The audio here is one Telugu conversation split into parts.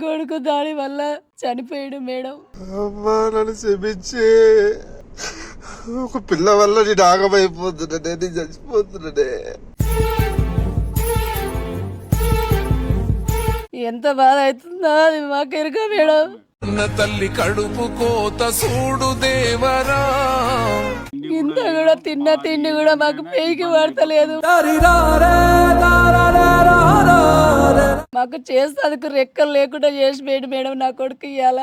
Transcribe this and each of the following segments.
కొడుకు దాని వల్ల చనిపోయాడు మేడం. అమ్మా నన్ను క్షమించి ఒక పిల్ల వల్ల నేను ఆగమైపోతున్నానే, నేను చచ్చిపోతున్నానే. ఎంత బాధ అవుతుందో అది మాకు ఎరుక మేడం. తల్లి కడుపు కోత సూడు దేవరా, ఇంత కూడా తిన్న తిండి కూడా మాకు పేయికి పడతలేదు. మాకు చేసేందుకు రెక్కలు లేకుండా చేసి పోయాడు మేడం నా కొడుకు. ఇయ్యాల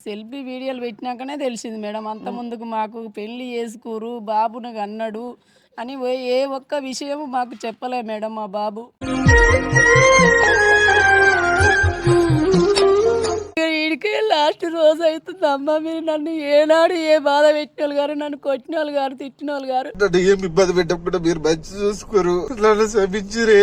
సెల్ఫీ వీడియోలు పెట్టినాకనే తెలిసింది మేడం. అంత ముందుకు మాకు పెళ్లి చేసుకోరు, బాబును అన్నాడు అని ఏ ఒక్క విషయం మాకు చెప్పలే మేడం మా బాబు. ఈడికే లాస్ట్ రోజు అవుతుంది అమ్మ. మీరు నన్ను ఏనాడు ఏ బాధ పెట్టిన వాళ్ళు గారు, నన్ను కొట్టిన వాళ్ళు గారు, తిట్టిన వాళ్ళు గారు, నన్ను ఏం ఇబ్బంది పెట్టకుండా మీరు మంచి చూసుకోరు, నన్ను క్షమించిరే.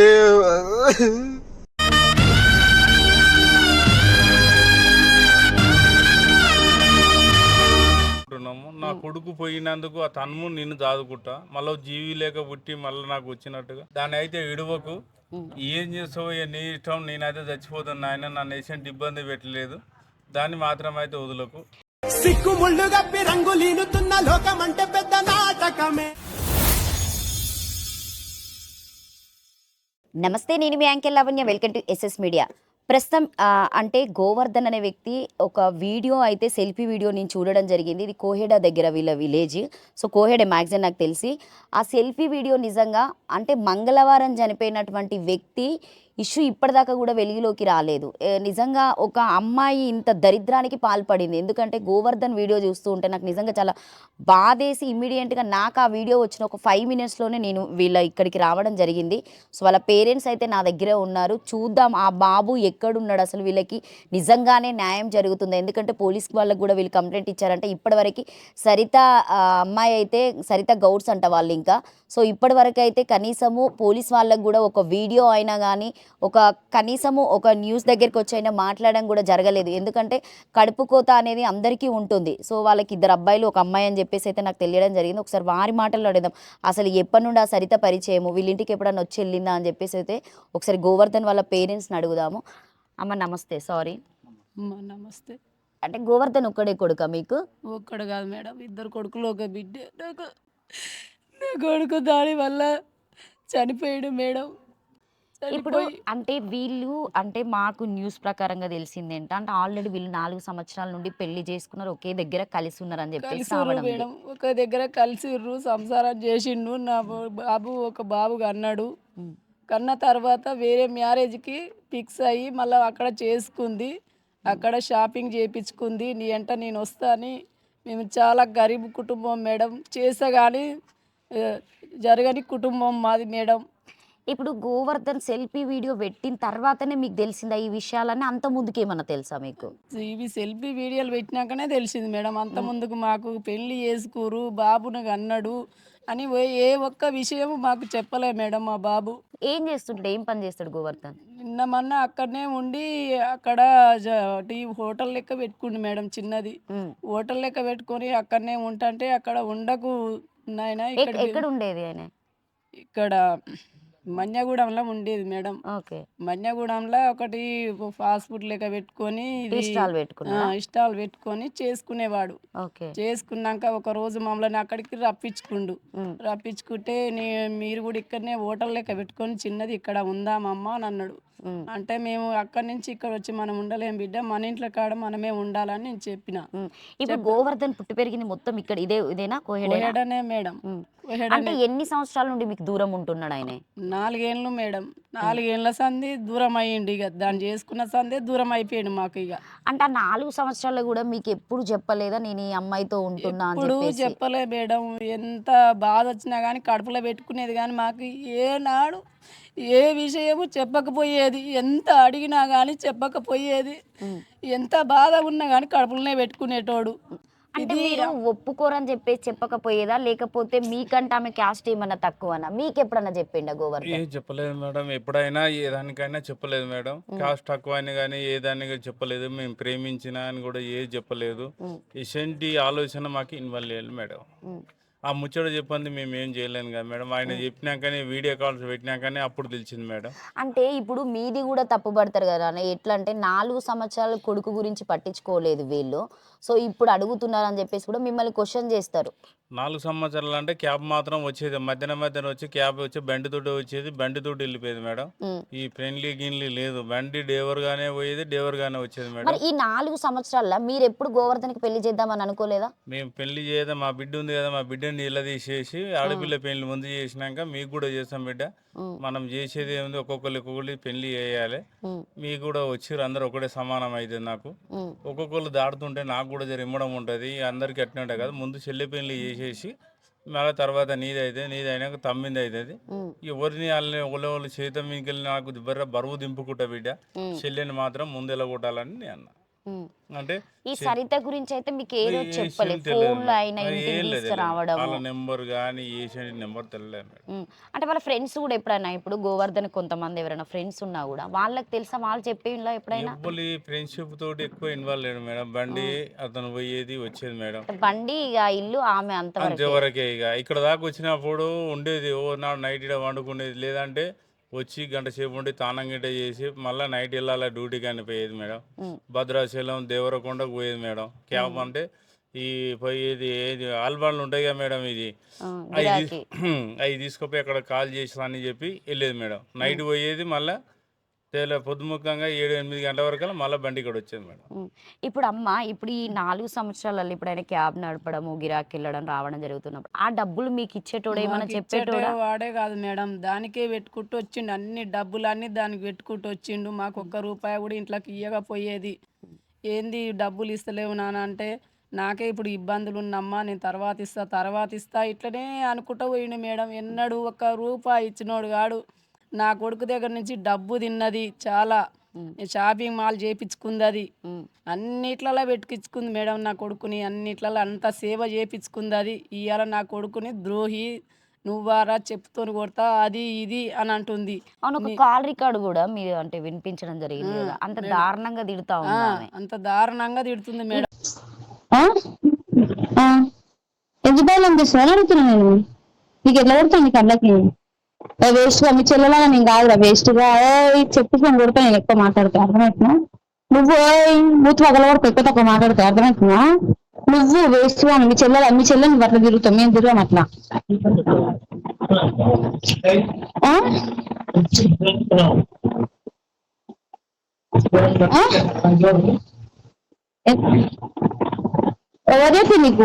నా కొడుకు పోయినందుకు ఆ తన్ము నిన్ను దాదుకుంటా, మళ్ళీ జీవి లేక పుట్టి మళ్ళీ నాకు వచ్చినట్టుగా దాన్ని అయితే విడవకు. ఏం చేస్తావు నీ ఇష్టం, నేనైతే చచ్చిపోతున్నా. ఆయన నన్ను వేసేంటి ఇబ్బంది పెట్టలేదు, దాన్ని మాత్రం అయితే వదులకు. సిక్కుముళ్ళు గప్పి రంగులీనుతున్న లోకం అంటే పెద్ద నాటకమే. నమస్తే, నేను మీ anchor Lavanya. Welcome to SS media. ప్రస్తుతం అంటే గోవర్ధన్ అనే వ్యక్తి ఒక వీడియో అయితే సెల్ఫీ వీడియో నేను చూడడం జరిగింది. ఇది కోహెడా దగ్గర వీళ్ళ విలేజ్. సో కోహెడా మ్యాక్సిమం నాకు తెలిసి ఆ సెల్ఫీ వీడియో నిజంగా అంటే మంగళవారం చనిపోయినటువంటి వ్యక్తి ఇష్యూ ఇప్పటిదాకా కూడా వెలుగులోకి రాలేదు. నిజంగా ఒక అమ్మాయి ఇంత దరిద్రానికి పాల్పడింది. ఎందుకంటే గోవర్ధన్ వీడియో చూస్తూ ఉంటే నాకు నిజంగా చాలా బాధేసి ఇమ్మీడియట్గా నాకు ఆ వీడియో వచ్చిన ఒక 5 minutesలోనే నేను వీళ్ళ ఇక్కడికి రావడం జరిగింది. సో వాళ్ళ పేరెంట్స్ అయితే నా దగ్గరే ఉన్నారు. చూద్దాం ఆ బాబు ఎక్కడున్నాడు, అసలు వీళ్ళకి నిజంగానే న్యాయం జరుగుతుంది. ఎందుకంటే పోలీస్ వాళ్ళకి కూడా వీళ్ళు కంప్లైంట్ ఇచ్చారంటే ఇప్పటివరకు సరిత అమ్మాయి అయితే సరిత గౌడ్స్ అంట వాళ్ళు. ఇంకా సో ఇప్పటివరకు అయితే కనీసము పోలీస్ వాళ్ళకు కూడా ఒక వీడియో అయినా కానీ ఒక కనీసము ఒక న్యూస్ దగ్గరికి వచ్చి అయినా మాట్లాడడం కూడా జరగలేదు. ఎందుకంటే కడుపు కోత అనేది అందరికీ ఉంటుంది. సో వాళ్ళకి 2 అబ్బాయిలు 1 అమ్మాయి అని చెప్పేసి అయితే నాకు తెలియడం జరిగింది. ఒకసారి వారి మాటల్లో అడుగుదాం, అసలు ఎప్పటి నుండి ఆ సరిత పరిచయము, వీళ్ళింటికి ఎప్పుడన్నా వచ్చి వెళ్ళిందా అని చెప్పేసి అయితే ఒకసారి గోవర్ధన్ వాళ్ళ పేరెంట్స్ని అడుగుదాము. అమ్మ నమస్తే. సారీ నమస్తే. అంటే గోవర్ధన్ ఒక్కడే కొడుకా మీకు? ఒక్కడు కాదు మేడం, 2 కొడుకులు, ఒక బిడ్డ. నా కొడుకు దాని వల్ల చనిపోయాడు మేడం. ఇప్పుడు అంటే వీళ్ళు అంటే మాకు న్యూస్ ప్రకారంగా తెలిసింది ఏంటంటే ఆల్రెడీ వీళ్ళు 4 సంవత్సరాల నుండి పెళ్లి చేసుకున్నారు, ఒకే దగ్గర కలిసి ఉన్నారు అని చెప్పేసి మేడం. ఒక దగ్గర కలిసిర్రు, సంసారం చేసిండు. నా బాబు ఒక బాబు కన్నాడు. కన్న తర్వాత వేరే మ్యారేజ్కి ఫిక్స్ అయ్యి మళ్ళీ అక్కడ చేసుకుంది. అక్కడ షాపింగ్ చేయించుకుంది. నీ అంట నేను వస్తా అని. మేము చాలా గరీబ్ కుటుంబం మేడం. చేసా కానీ జరగని కుటుంబం మాది మేడం. ఇప్పుడు గోవర్ధన్ సెల్ఫీ వీడియో పెట్టిన తర్వాతనే మీకు తెలిసిందా ఈ విషయాలన్నీ? అంత ముందుకు ఏమన్నా తెలుసా మీకు? ఇవి సెల్ఫీ వీడియోలు పెట్టినాకనే తెలిసింది మేడం. అంత ముందుకు మాకు పెళ్లి చేసుకోరు, బాబును అన్నాడు అని ఏ ఒక్క విషయం మాకు చెప్పలే మేడం మా బాబు. ఏం చేస్తుంటాడు, ఏం పని చేస్తాడు గోవర్ధన్? నిన్న మొన్న అక్కడనే ఉండి అక్కడ హోటల్ లెక్క పెట్టుకుంది మేడం, చిన్నది హోటల్ లెక్క పెట్టుకొని అక్కడనే ఉంటే అక్కడ ఉండకు నాయన. ఎక్కడ ఉండేది ఆయన? ఇక్కడ మన్యగూడెంలో ఉండేది మేడం. మన్యగూడెంలో ఒకటి ఫాస్ట్ ఫుడ్ లెక్క పెట్టుకొని ఇష్టాలు పెట్టుకొని చేసుకునేవాడు. చేసుకున్నాక ఒక రోజు మమ్మల్ని అక్కడికి రప్పించుకుంటే మీరు కూడా ఇక్కడనే హోటల్ లెక్క పెట్టుకొని చిన్నది ఇక్కడ ఉందామమ్మా అని అన్నాడు. అంటే మేము అక్కడి నుంచి ఇక్కడ వచ్చి మనం ఉండలేం బిడ్డ, మన ఇంట్లో కాడ మనమే ఉండాలని నేను చెప్పిన. ఇప్పుడు గోవర్ధన్ పుట్టి పెరిగింది మొత్తం ఇక్కడ ఇదేనా కోహెడానే మేడం? అంటే ఎన్ని సంవత్సరాల నుండి మీకు దూరం ఉంటున్నాడు ఆయన? 4 ఏళ్ళు మేడం. 4 ఏళ్ళ సంది దూరం అయ్యిండు. ఇక దాన్ని చేసుకున్న సందే దూరం అయిపోయాడు మాకు. ఇక అంటే ఆ 4 సంవత్సరాలు కూడా మీకు ఎప్పుడు చెప్పలేదా నేను ఈ అమ్మాయితో ఉంటున్నా? ఇప్పుడు చెప్పలే మేడం. ఎంత బాధ వచ్చినా కానీ కడుపులో పెట్టుకునేది కానీ మాకు ఏనాడు ఏ విషయము చెప్పకపోయేది. ఎంత అడిగినా కానీ చెప్పకపోయేది. ఎంత బాధ ఉన్నా కానీ కడుపులోనే పెట్టుకునేటోడు. అంటే మీరు ఒప్పుకోరని చెప్పేసి చెప్పకపోయేదా, లేకపోతే మీకంటే ఆమె క్యాస్ట్ ఏమన్నా తక్కువనా? మీకు ఎప్పుడన్నా చెప్పిండా గోవర్ధన్? చెప్పలేదు మేడం, ఎప్పుడైనా ఏ దానికైనా చెప్పలేదు మేడం. క్యాస్ట్ తక్కువ అని కానీ ఏ దానికి చెప్పలేదు. మేము ప్రేమించిన అని కూడా ఏది చెప్పలేదు. ఇలాంటి ఆలోచన మాకు ఇన్వాల్వ్ లేదు మేడం. ఆ ముచ్చట చెప్పింది మేము ఏం చేయలేము కదా మేడం. ఆయన చెప్పినాకనే వీడియో కాల్స్ పెట్టినాకనే అప్పుడు తెలిసింది మేడం. అంటే ఇప్పుడు మీది కూడా తప్పు పడతారు కదా అన్న. ఎట్లా అంటే 4 సంవత్సరాల కొడుకు గురించి పట్టించుకోలేదు వీళ్ళు. సో ఇప్పుడు అడుగుతున్నారు అని చెప్పేసి కూడా మిమ్మల్ని క్వశ్చన్ చేస్తారు. 4 సంవత్సరాలు అంటే క్యాబ్ మాత్రం వచ్చేది, మధ్యన వచ్చి క్యాబ్ వచ్చి బండితోటి వచ్చేది, బండితోటి వెళ్ళిపోయేది మేడం. ఈ ఫ్రెండ్లీ గిన్లీ లేదు, బండి డేవర్గానే పోయేది, డేవర్గానే వచ్చేది మేడం. మరి ఈ 4 సంవత్సరాల్లో మీరు ఎప్పుడు గోవర్ధన్కి పెళ్లి చేద్దామని అనుకోలేదా? మేము పెళ్లి చేద్దాం, మా బిడ్డ ఉంది కదా, మా బిడ్డని ఇలా తీసేసి ఆడపిల్ల పెళ్లి ముందు చేసినాక మీకు కూడా చేస్తాం బిడ్డ, మనం చేసేది ఏముంది, ఒక్కొక్కరికి పెళ్లి చేయాలి, మీకు కూడా వచ్చి అందరూ ఒకటే సమానం అవుతుంది నాకు, ఒక్కొక్కరు దాడుతుంటే నాకు కూడా జర ఇమ్మడం ఉంటుంది, అందరికి అట్నే ఉంటాయి కదా, ముందు చెల్లి పెళ్లి చేసేసి మళ్ళీ తర్వాత నీది అవుతుంది, నీది అయినాక తమ్మింది అవుతుంది, ఎవరిని వాళ్ళని ఒకళ్ళు చేత మీకు నాకు బరువు దింపుకుంటా బిడ్డ, చెల్లెని మాత్రం ముందు ఎలా కొట్టాలని నేను అన్నా. అంటే ఈ సరిత గురించి అయితే మీకు ఏదో చెప్పలేదు, ఫోన్లో అయినా ఇంటికి తీసుకురావడం, వాళ్ళ నెంబర్ కానీ ఏ నెంబర్ తెలియలేదు మేడం. అంటే వాళ్ళ ఫ్రెండ్స్ కూడా ఎప్పుడైనా, ఇప్పుడు గోవర్ధన్ కొంతమంది ఎవరైనా ఫ్రెండ్స్ ఉన్నా కూడా వాళ్ళకి తెలుసా, వాళ్ళు చెప్పేలా ఎప్పుడైనా? ఎవ్వరి ఫ్రెండ్షిప్ తోటి ఎక్కువ ఇన్వాల్వ్ లేడు మేడం. బండి అతను పోయేది వచ్చేది మేడం, బండి ఇక ఇల్లు ఆమె అంతవరకే. ఇక ఇక్కడ దాకా వచ్చినప్పుడు ఉండేది, ఓ నాడు నైట్ ఇక్కడ వండుకునేది, లేదంటే వచ్చి గంట సేపు ఉండి తానం గిట్ట చేసి మళ్ళీ నైట్ వెళ్ళాలి డ్యూటీకి అని పోయేది మేడం. భద్రాచలం దేవరకొండకు పోయేది మేడం. క్యాబ్ అంటే ఈ పోయేది ఏది ఆల్బాన్లు ఉంటాయి కదా మేడం, ఇది అవి తీసుకుపోయి అక్కడ కాల్ చేసి అని చెప్పి వెళ్ళేది మేడం. నైట్ పోయేది, మళ్ళీ పొద్దుముఖంగా 7-8 గంటల వరకు మళ్ళీ బండి ఇక్కడ వచ్చేది మేడం. ఇప్పుడు అమ్మ, ఇప్పుడు ఈ 4 సంవత్సరాలలో ఇప్పుడు ఆయన క్యాబ్ నడపడము, గిరాకి వెళ్ళడం రావడం జరుగుతున్నప్పుడు ఆ డబ్బులు మీకు ఇచ్చేటోడు ఏమైనా చెప్పేటోడా? వాడే కాదు మేడం, దానికే పెట్టుకుంటూ వచ్చిండు, అన్ని డబ్బులన్నీ దానికి పెట్టుకుంటూ వచ్చిండు. మాకు ఒక్క రూపాయి కూడా ఇంట్లోకి ఇవ్వకపోయేది. ఏంది డబ్బులు ఇస్తలేవు నాన్న అంటే, నాకే ఇప్పుడు ఇబ్బందులు ఉన్నమ్మా, నేను తర్వాత ఇస్తా ఇట్లనే అనుకుంటూ పోయిండు మేడం. ఎన్నడూ ఒక్క రూపాయి ఇచ్చినోడు కాడు. నా కొడుకు దగ్గర నుంచి డబ్బు తిన్నది చాలా, షాపింగ్ మాల్ చేపించుకుంది, అది అన్నిట్లలో పెట్టుకించుకుంది మేడం. నా కొడుకుని అన్నిట్లలో అంత సేవ చేపించుకుంది. అది ఇవాళ నా కొడుకుని ద్రోహి, నువ్వారా చెప్పుతోని కొడతా, అది ఇది అని అంటుంది. అవును, ఒక కాల్ రికార్డు కూడా మీరు అంటే వినిపించడం జరిగింది కదా, అంత దారుణంగా తిడతా ఉంది ఆమె. అంత దారుణంగా తిడుతుంది మేడం. ఎందుకు భయం అనిపిస్తుంది అడుగుతున్నా నేను, నీకు ఎట్లా కొడుతుంది కళ్ళకి? వేస్ట్ గా మీ చెల్లెలాగా నేను కాదురా వేస్ట్ గా చెప్పుకొని కొడుతా, నేను ఎక్కువ మాట్లాడుతా అర్థమవుతున్నా? నువ్వు మూతి పగల వరకు ఎక్కువ తక్కువ మాట్లాడుతా అర్థమవుతున్నా? నువ్వు వేస్ట్ గా మీ చెల్లెని అట్లా తిరుగుతాం, మేము తిరిగాం అట్లా. ఎవరైతే నీకు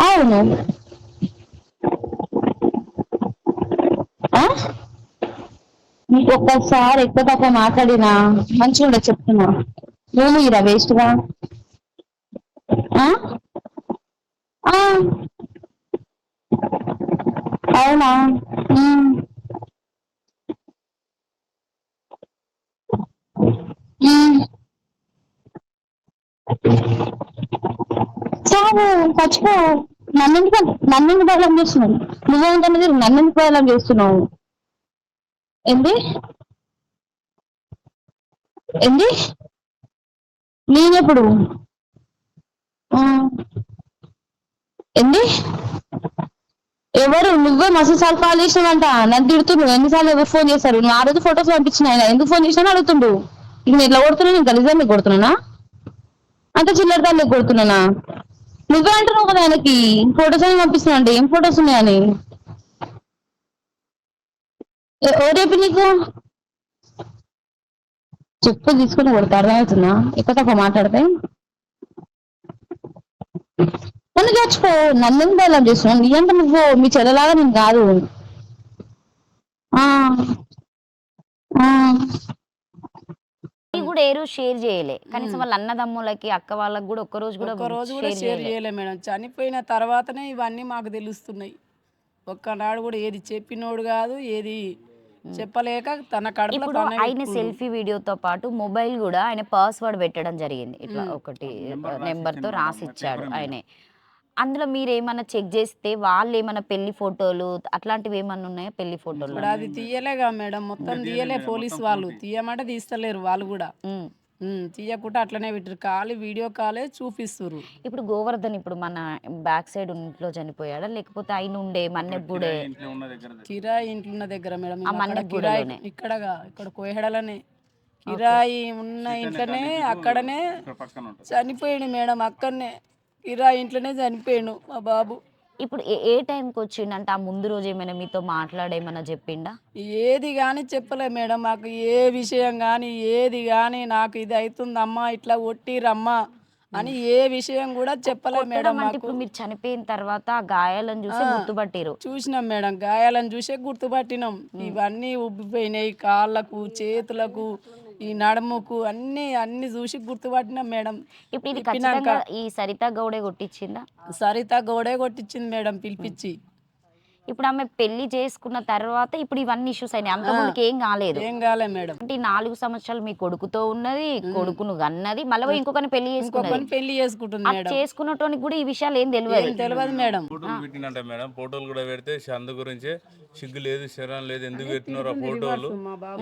అవును నీకు ఒక్కసారి ఎక్కువ తక్కువ మాట్లాడినా మంచిగా ఉండదు చెప్తున్నా. నువ్వు ఇరా వేస్ట్ గా అవునా? చావు చచ్చిపో. నన్నెందుకు బయలం చేస్తున్నావు? నువ్వేంటనేది నన్నెందుకు బయలం చేస్తున్నావు? ఏంది ఏంది నేనెప్పుడు ఏంది? ఎవరు? నువ్వే మస్తు సార్లు కాల్ చేసినావంట, నన్ను తిడుతున్నావు. ఎన్నిసార్లు ఎవరు ఫోన్ చేశారు? నువ్వు ఆ రోజు ఫొటోస్ పంపించిన ఆయన ఎందుకు ఫోన్ చేసినా అడుగుతుండు. నేను ఎట్లా కొడుతున్నా? నేను గలీజాన్ని కొడుతున్నానా? అంత చిల్లర దాన్ని కొడుతున్నానా? నువ్వే అంటున్నావు కదా ఆయనకి ఫొటోస్ అని పంపిస్తున్నా అంటే, ఏం ఫొటోస్ ఉన్నాయని? రేపు నీకు చెప్పు తీసుకుని కొడతా అర్థమవుతుందా? ఎక్కువ తక్కువ మాట్లాడితే నన్ను చచ్చిపో. నన్ను బయలం చేస్తున్నావు. నీ అంటే నువ్వు మీ చెల్లెలాగా నేను కాదు. కూడా ఏ రోజు షేర్ చేయలే, కనీసం వాళ్ళ అన్నదమ్ములకి అక్క వాళ్ళకి కూడా ఒక్క రోజు కూడా షేర్ చేయలే మేడం. చనిపోయిన తర్వాతనే ఇవన్నీ మాకు తెలుస్తున్నాయి. ఒక్కనాడు కూడా ఏది చెప్పినోడు కాదు, ఏది చెప్పలేక తన కడుపులో ఆయన సెల్ఫీ వీడియోతో పాటు మొబైల్ కూడా ఆయన పాస్వర్డ్ పెట్టడం జరిగింది. ఇట్లా ఒకటి నెంబర్తో రాసి ఇచ్చాడు ఆయనే. అందులో మీరు ఏమన్నా చెక్ చేస్తే వాళ్ళు ఏమన్నా పెళ్లి ఫోటోలు అట్లాంటివి ఏమన్నా ఉన్నాయా? పెళ్లి ఫోటోలు అది తీయలేగా మేడం, మొత్తం తీయలే. పోలీసు వాళ్ళు తీయమంటే తీస్తలేరు. వాళ్ళు కూడా తీయకుండా అట్లనే పెట్టారు, కాలు వీడియో కాలే చూపిస్తుర్రు. ఇప్పుడు గోవర్ధన్ ఇప్పుడు మన బ్యాక్ సైడ్ ఇంట్లో చనిపోయాడా లేకపోతే ఆయన ఉండే మన్నెబ్బుడే ఇంట్లో ఉన్న దగ్గర కిరాయి ఇంట్లో ఉన్న దగ్గర మేడం, మేము అక్కడ మన్నెగూడలోనే? కిరాయి ఇక్కడ కోహెడలనే కిరాయి ఉన్న ఇంట్లోనే అక్కడనే ఇక్కడ పక్కన ఉంటుంది. చనిపోయాడు మేడం, అక్కడనే కిరాయి ఇంట్లోనే చనిపోయాడు మా బాబు. ఇప్పుడు ఏ టైంకి వచ్చిండు అంటే ఆ ముందు రోజు ఏమైనా మీతో మాట్లాడేమన్నా చెప్పిండా? ఏది కానీ చెప్పలే మేడం, మాకు ఏ విషయం కానీ ఏది కానీ నాకు ఇది అవుతుందమ్మా ఇట్లా కొట్టిరమ్మా అని ఏ విషయం కూడా చెప్పలే మేడం అంటే మాకు. ఇప్పుడు మీరు చనిపోయిన తర్వాత ఆ గాయాలను చూసి గుర్తుపట్టిరు? చూసినాం మేడం, గాయాలను చూసే గుర్తుపట్టినాం. ఇవన్నీ ఉబ్బిపోయినాయి, కాళ్ళకు చేతులకు ఈ నడుముకు అన్ని చూసి గుర్తుపట్టినాం మేడం. ఇప్పుడు ఇది ఖచ్చితంగా ఈ సరిత గౌడే కొట్టించిందా? సరిత గౌడే కొట్టించింది మేడం పిలిపించి. ఇప్పుడు ఆమె పెళ్లి చేసుకున్న తర్వాత ఇప్పుడు ఇవన్నీ ఇష్యూస్ అయినాయి, అంత ముందుకు ఏం కాలేదు? ఏం కాలే మేడం. అంటే ఈ 4 సంవత్సరాలు మీ కొడుకుతో ఉన్నది, కొడుకును కన్నది, మళ్ళీ ఇంకొకరిని పెళ్లి చేసుకున్నది. పెళ్లి చేసుకుంటుంది మేడం. చేసుకున్నటోనికి కూడా ఈ విషయాలు ఏం తెలియదు మేడం. ఫోటోలు పెట్టినంట మేడం, ఫోటోలు కూడా పెడితే అందు గురించే సిగ్గు లేదు శరం లేదు, ఎందుకు పెట్టినారు ఆ ఫోటోలు,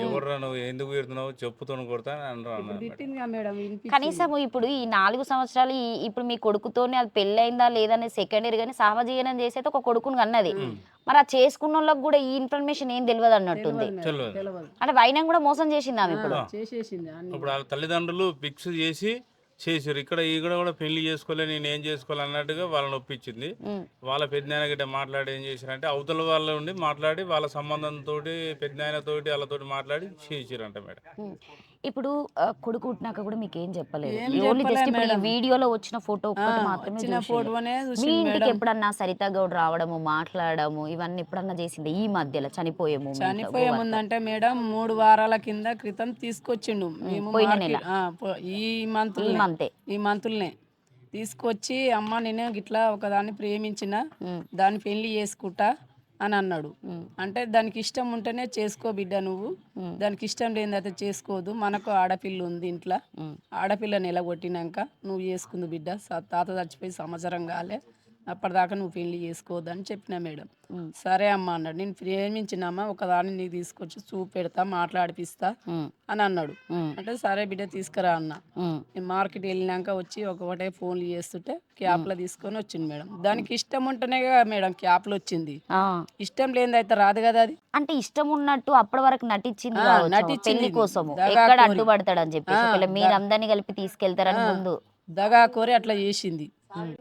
ఎవర్రా నువ్వు ఎందుకు పెడుతున్నావు చెప్పుతో కొడతా అని అన్నారు. కనీసం ఇప్పుడు ఈ 4 సంవత్సరాలు ఇప్పుడు మీ కొడుకుతోనే అది పెళ్ళైందా లేదనే సెకండరీ కానీ సహజీవనం చేసేది ఒక కొడుకును కన్నది, మరి ఆ చేసుకున్న వాళ్ళకి కూడా ఈ ఇన్ఫర్మేషన్ ఏం తెలియదు అన్నట్టుంది. అంటే వైనం కూడా మోసం చేసింది ఆమె ఇప్పుడు. ఇప్పుడు వాళ్ళ తల్లిదండ్రులు ఫిక్స్ చేసారు, ఇక్కడ కూడా పెళ్లి చేసుకోలే నేను ఏం చేసుకోవాలి అన్నట్టుగా వాళ్ళని ఒప్పించింది. వాళ్ళ పెద్దనాయన గిట్ట మాట్లాడి ఏం చేశారంటే అవతల వాళ్ళ ఉండి మాట్లాడి వాళ్ళ సంబంధంతో పెద్దనాయనతోటి వాళ్ళతోటి మాట్లాడి చేసిరంట మేడం. ఇప్పుడు కొడుకు పుట్టినాక కూడా మీకు ఏం చెప్పలేదు, ఓన్లీ జస్ట్ ఇప్పుడు ఈ వీడియోలో వచ్చిన ఫోటో ఒక్కటి మాత్రమే చూసిండు. మీ ఇంటికి ఎప్పుడన్నా సరిత గౌడ్ రావడము మాట్లాడము ఇవన్నీ ఎప్పుడన్నా చేసింది ఈ మధ్యలో చనిపోయే ముందంటే మేడం 3 వారాల క్రితం తీసుకొచ్చిండు. మేము ఈ మంత్లనే తీసుకొచ్చి అమ్మ నేను గిట్లా ఒకదాన్ని ప్రేమించిన దాన్ని పెళ్లి చేసుకుంటా అని అన్నాడు. అంటే దానికి ఇష్టం ఉంటేనే చేసుకో బిడ్డ, నువ్వు దానికి ఇష్టం లేదైతే చేసుకోదు, మనకు ఆడపిల్ల ఉంది ఇంట్లో, ఆడపిల్లని ఎలగొట్టినాక నువ్వు చేసుకుందు బిడ్డ, తాత చచ్చిపోయి సంవత్సరం కాలే, అప్పటిదాకా నువ్వు పెళ్లి చేసుకోవద్దు అని చెప్పిన మేడం. సరే అమ్మ అన్నాడు. నేను ప్రేమించినమ్మా ఒకదాన్ని నీకు తీసుకొచ్చి చూపెడతా మాట్లాడిపిస్తా అని అన్నాడు. అంటే సరే బిడ్డ తీసుకురా అన్న. నేను మార్కెట్ వెళ్ళినాక వచ్చి ఒకటే ఫోన్లు చేస్తుంటే క్యాప్లో తీసుకొని వచ్చింది మేడం. దానికి ఇష్టం ఉంటేనే మేడం క్యాప్లో వచ్చింది, ఇష్టం లేనిది అయితే రాదు కదా. అది అంటే ఇష్టం ఉన్నట్టు అప్పటి వరకు నటించింది పెళ్లి కోసం, ఎక్కడ అడ్డుపడతాడని చెప్పి మీరందరినీ కలిపి తీసుకెళ్తారని ముందు దగా కోరి అట్లా చేసింది.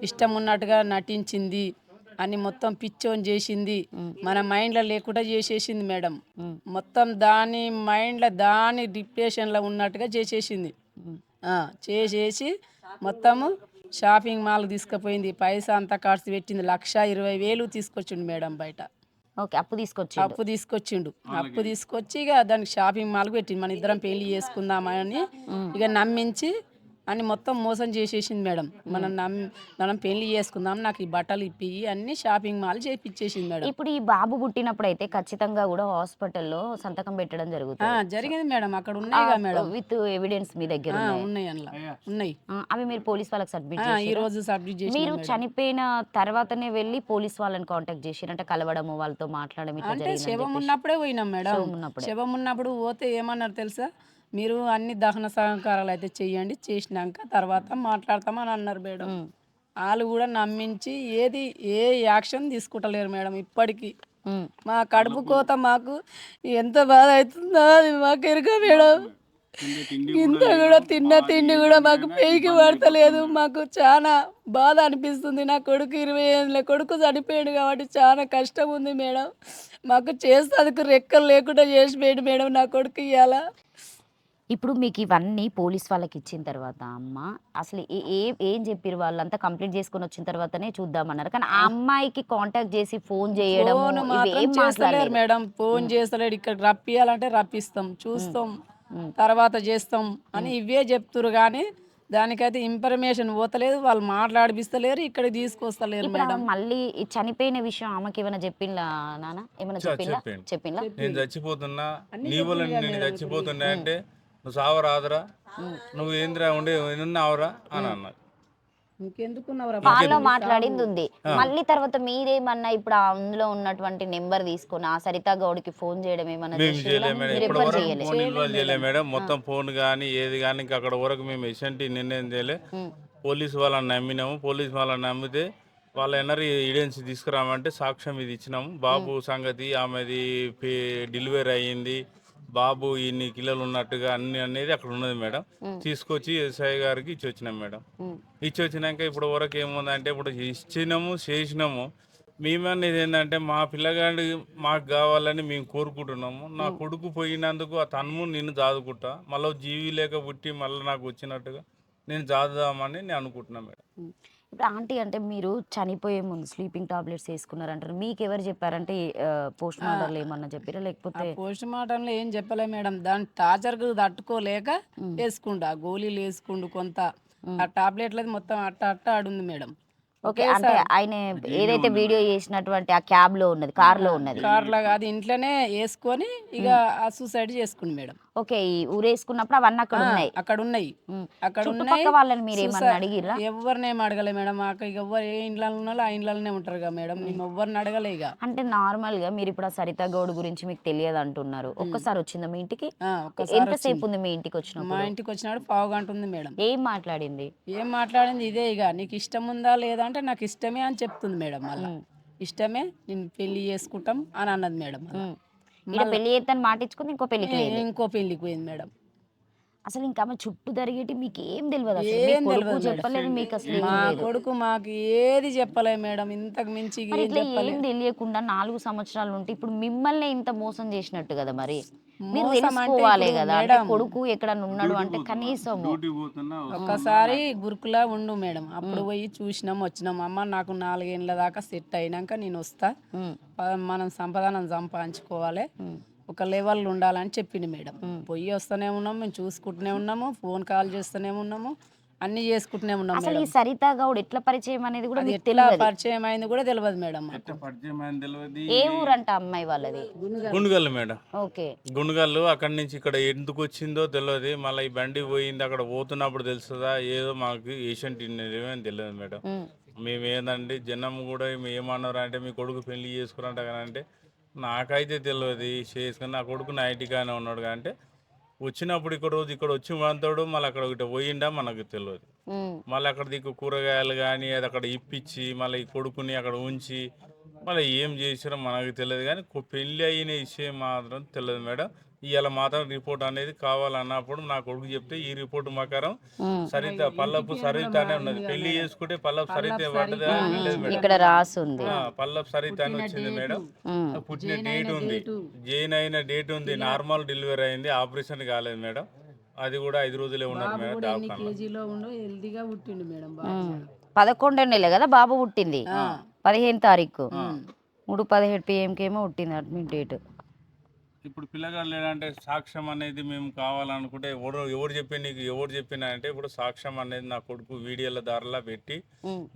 ఇష్టం ఉన్నట్టుగా నటించింది అని మొత్తం పిచ్చోని చేసింది, మన మైండ్లో లేకుండా చేసేసింది మేడం. మొత్తం దాని మైండ్లో దాని డిప్రెషన్లో ఉన్నట్టుగా చేసేసింది. చేసేసి మొత్తము షాపింగ్ మాల్ తీసుకుపోయింది, పైసా అంతా ఖర్చు పెట్టింది, 1,20,000 తీసుకొచ్చిండు మేడం బయట. అప్పు తీసుకొచ్చిండు. అప్పు తీసుకొచ్చి ఇక దానికి షాపింగ్ మాల్ పెట్టింది. మన ఇద్దరం పెళ్లి చేసుకుందామని ఇక నమ్మించి అని మొత్తం మోసం చేసేసింది మేడం. మనం పెళ్లి చేసుకుందాం, నాకు ఈ బట్టలు ఇప్పి అన్ని షాపింగ్ మాల్ చేపించేసింది మేడం. ఇప్పుడు ఈ బాబు పుట్టినప్పుడు అయితే ఖచ్చితంగా కూడా హాస్పిటల్లో సంతకం పెట్టడం జరిగింది మేడం. అక్కడ ఉన్నాయి మేడం, విత్ ఎవిడెన్స్ మీ దగ్గర ఉన్నాయి. అవి మీరు పోలీస్ వాళ్ళకి సబ్మిట్ ఈ రోజు సబ్మిట్ చేసి. మీరు చనిపోయిన తర్వాతనే వెళ్ళి పోలీస్ వాళ్ళని కాంటాక్ట్ చేసి అంటే కలవడము వాళ్ళతో మాట్లాడడం అంటే శవం ఉన్నప్పుడే పోయినాం మేడం. శవం ఉన్నప్పుడు పోతే ఏమన్నారు తెలుసా, మీరు అన్ని దహన సహకారాలు అయితే చెయ్యండి, చేసినాక తర్వాత మాట్లాడతామని అన్నారు మేడం. వాళ్ళు కూడా నమ్మించి ఏ యాక్షన్ తీసుకుంటలేరు మేడం ఇప్పటికీ. మా కడుపు కోత మాకు ఎంత బాధ అవుతుందో అది మాకు ఎరుక మేడం. ఇంత కూడా తిన్న తిండి కూడా మాకు పేయికి పడతలేదు, మాకు చాలా బాధ అనిపిస్తుంది. నా కొడుకు 20 ఏళ్ళ కొడుకు చనిపోయాడు కాబట్టి చాలా కష్టం ఉంది మేడం. మాకు చేసేందుకు రెక్కలు లేకుండా చేసిపోయాడు మేడం నా కొడుకు ఇవాళ. ఇప్పుడు మీకు ఇవన్నీ పోలీస్ వాళ్ళకి ఇచ్చిన తర్వాత అమ్మ అసలు ఏం చెప్పారు? వాళ్ళంతా కంప్లీట్ చేసుకుని వచ్చిన తర్వాతనే చూద్దామన్నారు, కానీ ఆ అమ్మాయికి కాంటాక్ట్ చేసి ఫోన్ చేయడం మేడం. ఫోన్ చేస్తలేడు, ఇక్కడ రప్పియాలంటే రప్పిస్తాం, చూస్తాం, తర్వాత చేస్తాం అని ఇవే చెప్తురు, కానీ దానికైతే ఇన్ఫర్మేషన్ పోతలేదు, వాళ్ళు మాట్లాడిపిస్తలేరు, ఇక్కడ తీసుకొస్తలేరు మేడం. మళ్ళీ చనిపోయిన విషయం ఆమెకి ఏమైనా చెప్పిందా నాన్న? ఏమైనా చెప్పిందా నేను చచ్చిపోతున్నా, నీ వల్ల నేను చచ్చిపోతున్నా అంటే నువ్వు సావరాదురా, నువ్వు ఏంద్రా ఉండే ఎన్నున్నావురా అని అన్నారు. ఇంకెందుకున్నావురా కాల్లో మాట్లాడింది ఉంది. మళ్ళీ తర్వాత మీరేమన్నా ఇప్పుడు అందులో ఉన్నటువంటి నెంబర్ తీసుకొని ఆ సరిత గౌడ్కి ఫోన్ చేయడం ఏమన్నా మేము చేసిర్రా? చేయలేము మేడం, మీరు ఇప్పటి ఎవ్వరు వరకు చేయలేదు. ఫోన్ ఇన్వాల్వ్ చేయలేము మేడం. మొత్తం ఫోన్ కానీ ఏది కానీ ఇంకా అక్కడ వరకు మేము ఎసంటి నిర్ణయం చేయలే. పోలీసు వాళ్ళని నమ్మినాము. పోలీసు వాళ్ళని నమ్మితే వాళ్ళ ఎన్నరీ ఎవిడెన్స్ తీసుకురామంటే సాక్ష్యం ఇది ఇచ్చినాము. బాబు సంగతి, ఆమెది డెలివరీ అయ్యింది, బాబు ఇన్ని కిలోలు ఉన్నట్టుగా అన్ని అనేది అక్కడ ఉన్నది మేడం. తీసుకొచ్చి ఎస్ఐ గారికి ఇచ్చి వచ్చినాం మేడం. ఇచ్చి వచ్చినాక ఇప్పుడు వరకు ఏముందంటే ఇప్పుడు ఇచ్చినాము, చేసినాము. మేమనేది ఏంటంటే మా పిల్లగాడి మాకు కావాలని మేము కోరుకుంటున్నాము. నా కొడుకు పోయినందుకు ఆ తన్ము నిన్ను దాదుకుంటా, మళ్ళీ జీవి లేక పుట్టి మళ్ళీ నాకు వచ్చినట్టుగా నేను జాదుదామని నేను అనుకుంటున్నాను మేడం. ఇప్పుడు ఆంటీ అంటే మీరు చనిపోయే ముందు స్లీపింగ్ టాబ్లెట్స్ వేసుకున్నారంటారు. మీకు ఎవరు చెప్పారంటే పోస్ట్ మార్టంలో ఏమన్నా చెప్పారా లేకపోతే? పోస్ట్ మార్టంలో ఏం చెప్పలే మేడం. దాని టార్చర్కు తట్టుకోలేక వేసుకుంటా, గోళీలు వేసుకుండు కొంత. ఆ టాబ్లెట్లది మొత్తం అట్ట ఆడుంది మేడం. ఓకే, అంటే ఆయన ఏదైతే వీడియో చేసినటువంటి ఆ క్యాబ్ లో ఉన్నది, కార్ లో ఉన్నది, కార్లో కాదు ఇంట్లోనే వేసుకొని ఇక ఆ సూసైడ్ చేసుకుంది మేడం. ఓకే, ఈ ఊరేసుకున్నప్పుడు అవన్నీ అక్కడ ఉన్నాయి. అక్కడ ఉన్నాయి, అక్కడ ఉన్నాయి. చుట్టుపక్కల వాళ్ళని మీరు ఏమన్నా అడిగిర్రా? ఎవరినేం అడగలే మేడం. మాకు ఇక ఎవరు ఏ ఇంట్లో ఉన్నాలో ఆ ఇంట్లోనే ఉంటారు కదా మేడం. మేము ఎవరిని అడగలే ఇక. అంటే నార్మల్ గా మీరు ఇప్పుడు ఆ సరిత గౌడ్ గురించి మీకు తెలియదు అంటున్నారు. ఒక్కసారి వచ్చిందా మీ ఇంటికి? ఒక్కసారి ఎంతసేపు ఉంది మీ ఇంటికి వచ్చినప్పుడు? మా ఇంటికి వచ్చినాడు పావు గంట ఉంది మేడం. ఏం మాట్లాడింది? ఏం మాట్లాడింది ఇదే, ఇక నీకు ఇష్టం ఉందా లేదా అంటే నాకు ఇష్టమే అని చెప్తుంది మేడం. మళ్ళీ ఇష్టమే, నేను పెళ్లి చేసుకుంటాం అని అన్నది మేడం. ఇలా పెళ్లి చేద్దాని మాటించుకుంది, ఇంకో పెళ్లికి ఇంకో పెళ్లికి పోయింది మేడం. అసలు ఇంకా ఆమె చుట్టూ జరిగేటి మీకు ఏం తెలియదు? అసలు మీ కొడుకు చెప్పలేదు మీకు? అసలు మా కొడుకు మాకు ఏది చెప్పలే మేడం. ఇంతకు మించి ఏం తెలియకుండా 4 సంవత్సరాలు ఉంటే ఇప్పుడు మిమ్మల్ని ఇంత మోసం చేసినట్టు కదా. మరి మీరు తెలుసుకోవాలి కదా, అంటే కొడుకు ఎక్కడ ఉన్నాడు అంటే కనీసం. ఒక్కసారి గురుకులా ఉండు మేడం, అప్పుడు పోయి చూసినాం వచ్చినాం. అమ్మ నాకు 4 ఏళ్ళ దాకా సెట్ అయినాక నేను వస్తా, మనం సంపాదన సంపాదించుకోవాలి, ఒక లెవెల్ ఉండాలని చెప్పింది మేడం. పోయి వస్తూనే ఉన్నాము, మేము చూసుకుంటూనే ఉన్నాము, ఫోన్ కాల్ చేస్తూనే ఉన్నాము, అన్ని చేసుకుంటూనే ఉన్నాం. అసలు ఈ సరిత గౌడ్ ఎట్లా పరిచయం అనేది కూడా మీకు ఎట్లా పరిచయం అయింది కూడా తెలియదు మేడం. ఏ ఊరంట అమ్మాయి వాళ్ళది? గుండుగల్లు మేడం. ఓకే, గుండుగల్లు. అక్కడి నుంచి ఇక్కడ ఎందుకు వచ్చిందో తెలియదు. మళ్ళీ ఈ బండి పోయింది, అక్కడ పోతున్నప్పుడు తెలుస్తుందా ఏదో మాకు ఏషియన్ అని తెలియదు మేడం. మేము ఏందంటే జనం కూడా ఏమన్నారు అంటే మీ కొడుకు పెళ్లి చేసుకురంట కానీ అంటే నాకైతే తెలియదు. చేసుకుని నా కొడుకు నా ఇంటికానే ఉన్నాడు అంటే వచ్చినప్పుడు ఇక్కడ రోజు ఇక్కడ వచ్చి వంతాడు, మళ్ళీ అక్కడ ఒకటి పోయిండా మనకు తెలియదు. మళ్ళీ అక్కడ దిక్కు కూరగాయలు కానీ అది అక్కడ ఇప్పించి మళ్ళీ ఈ కొడుకుని అక్కడ ఉంచి మళ్ళీ ఏం చేసారో మనకు తెలియదు. కానీ పెళ్ళి అయిన విషయం మాత్రం తెలియదు మేడం. ఇవాళ మాత్రం రిపోర్ట్ అనేది కావాలన్నప్పుడు నా కొడుకు చెప్తే ఈ రిపోర్ట్ ప్రకారం సరిత పల్లపు సరిత అనే ఉన్నది. పెళ్లి చేసుకుంటే పల్లపు సరిత పడ్డది ఇక్కడ రాసుంది, పల్లపు సరిత అని వచ్చింది మేడం. పుట్టిన డేట్ ఉంది, జైన్ అయిన డేట్ ఉంది, నార్మల్ డెలివరీ అయింది, ఆపరేషన్ కాలేదు మేడం. అది కూడా 5 రోజులే ఉన్నది మేడం. 11వ నెల కదా బాబు పుట్టింది, 15వ తారీఖు 3:17 PM కేమో పుట్టింది అడ్మిట్ డేట్. ఇప్పుడు పిల్లగాడు లేదంటే సాక్ష్యం అనేది మేము కావాలనుకుంటే ఎవరు చెప్పి నీకు ఎవరు చెప్పినా అంటే ఇప్పుడు సాక్ష్యం అనేది నా కొడుకు వీడియోల దారిలా పెట్టి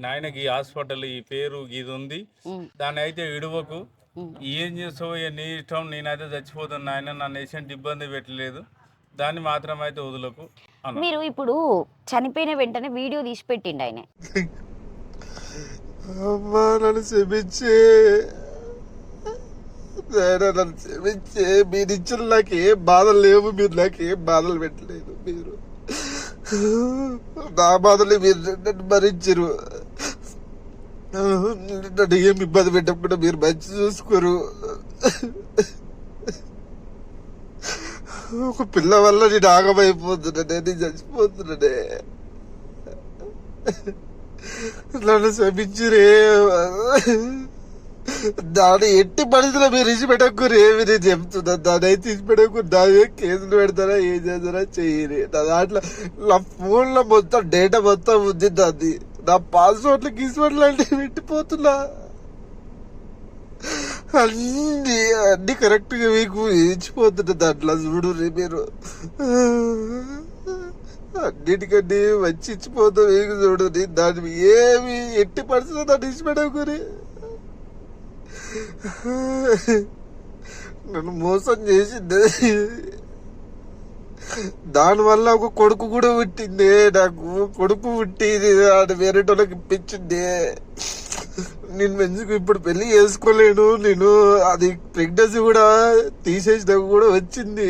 నాయనకి ఈ హాస్పిటల్ ఈ పేరు ఇది ఉంది, దాన్ని అయితే విడువకు, ఏం చేస్తావో నీ ఇష్టం, నేనైతే చచ్చిపోతాను నాయన, నన్ను ఎటువంటి ఇబ్బంది పెట్టలేదు, దాన్ని మాత్రం అయితే వదులకు. మీరు ఇప్పుడు చనిపోయిన వెంటనే వీడియో తీసి పెట్టిండు ఆయన. అమ్మా నన్ను క్షమించే, నన్ను క్షమించే, మీరు ఇచ్చిన నాకు ఏం బాధలు లేవు, మీరు నాకు ఏం బాధలు పెట్టలేదు, మీరు నా బాధలు మీరు నన్ను భరించరు, నన్ను ఏం ఇబ్బంది పెట్టకుండా మీరు మంచి చూసుకోరు. ఒక పిల్ల వల్ల నేను ఆగమైపోతున్నానే, నేను చచ్చిపోతున్నానే, నన్ను క్షమించురే. దాన్ని ఎట్టి పరిస్థితుల్లో మీరు ఇచ్చి పెట్టకూరు, ఏమి నేను చెప్తున్నా, దాని అయితే ఇచ్చి పెట్టకు, దాని కేసులు పెడతారా ఏం చేస్తారా చెయ్యని. నా దాంట్లో నా ఫోన్లో మొత్తం డేటా మొత్తం ఉంది, దాన్ని నా పాస్వర్డ్లు గీస్వర్డ్లు అంటే పెట్టిపోతున్నా, అన్ని కరెక్ట్ గా మీకు ఇచ్చిపోతున్నా. దాంట్లో చూడు మీరు అన్నిటికన్నీ వచ్చి ఇచ్చిపోతా మీకు చూడు, దాన్ని ఏమి ఎట్టి పరిస్థితుల్లో దాన్ని ఇచ్చిపెట్టకూరి. నన్ను మోసం చేసింది, దానివల్ల ఒక కొడుకు కూడా పుట్టింది నాకు. కొడుకు పుట్టి అది వేరేటోళ్ళకి ఇప్పించింది. నేను ఎందుకు ఇప్పుడు పెళ్లి చేసుకోలేను. నేను అది ప్రెగ్నెన్సీ కూడా తీసేసినాక కూడా వచ్చింది.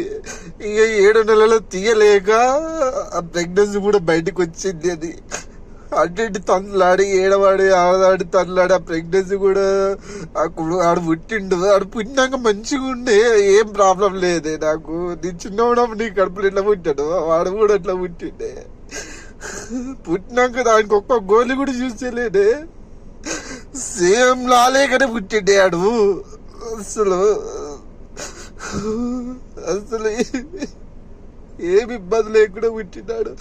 ఇక 7 నెలలు తీయలేక ఆ ప్రెగ్నెన్సీ కూడా బయటకు వచ్చింది. అది అన్నింటి తనలాడి ఏడవాడి ఆడవాడి తనలాడి ఆ ప్రెగ్నెన్సీ కూడా ఆడు పుట్టిండు. ఆడు పుట్టినాక మంచిగా ఉండే, ఏం ప్రాబ్లం లేదే నాకు. నేను చిన్నప్పుడు నీ కడుపులు ఎట్లా పుట్టాడు వాడు కూడా అట్లా పుట్టిండే. పుట్టినాక దానికి ఒక్క గోలి కూడా చూసేలేడే. సేమ్ లాలేకనే పుట్టిండే ఆడు. అసలు అసలు ఏమి ఇబ్బంది లేకుండా పుట్టినాడు.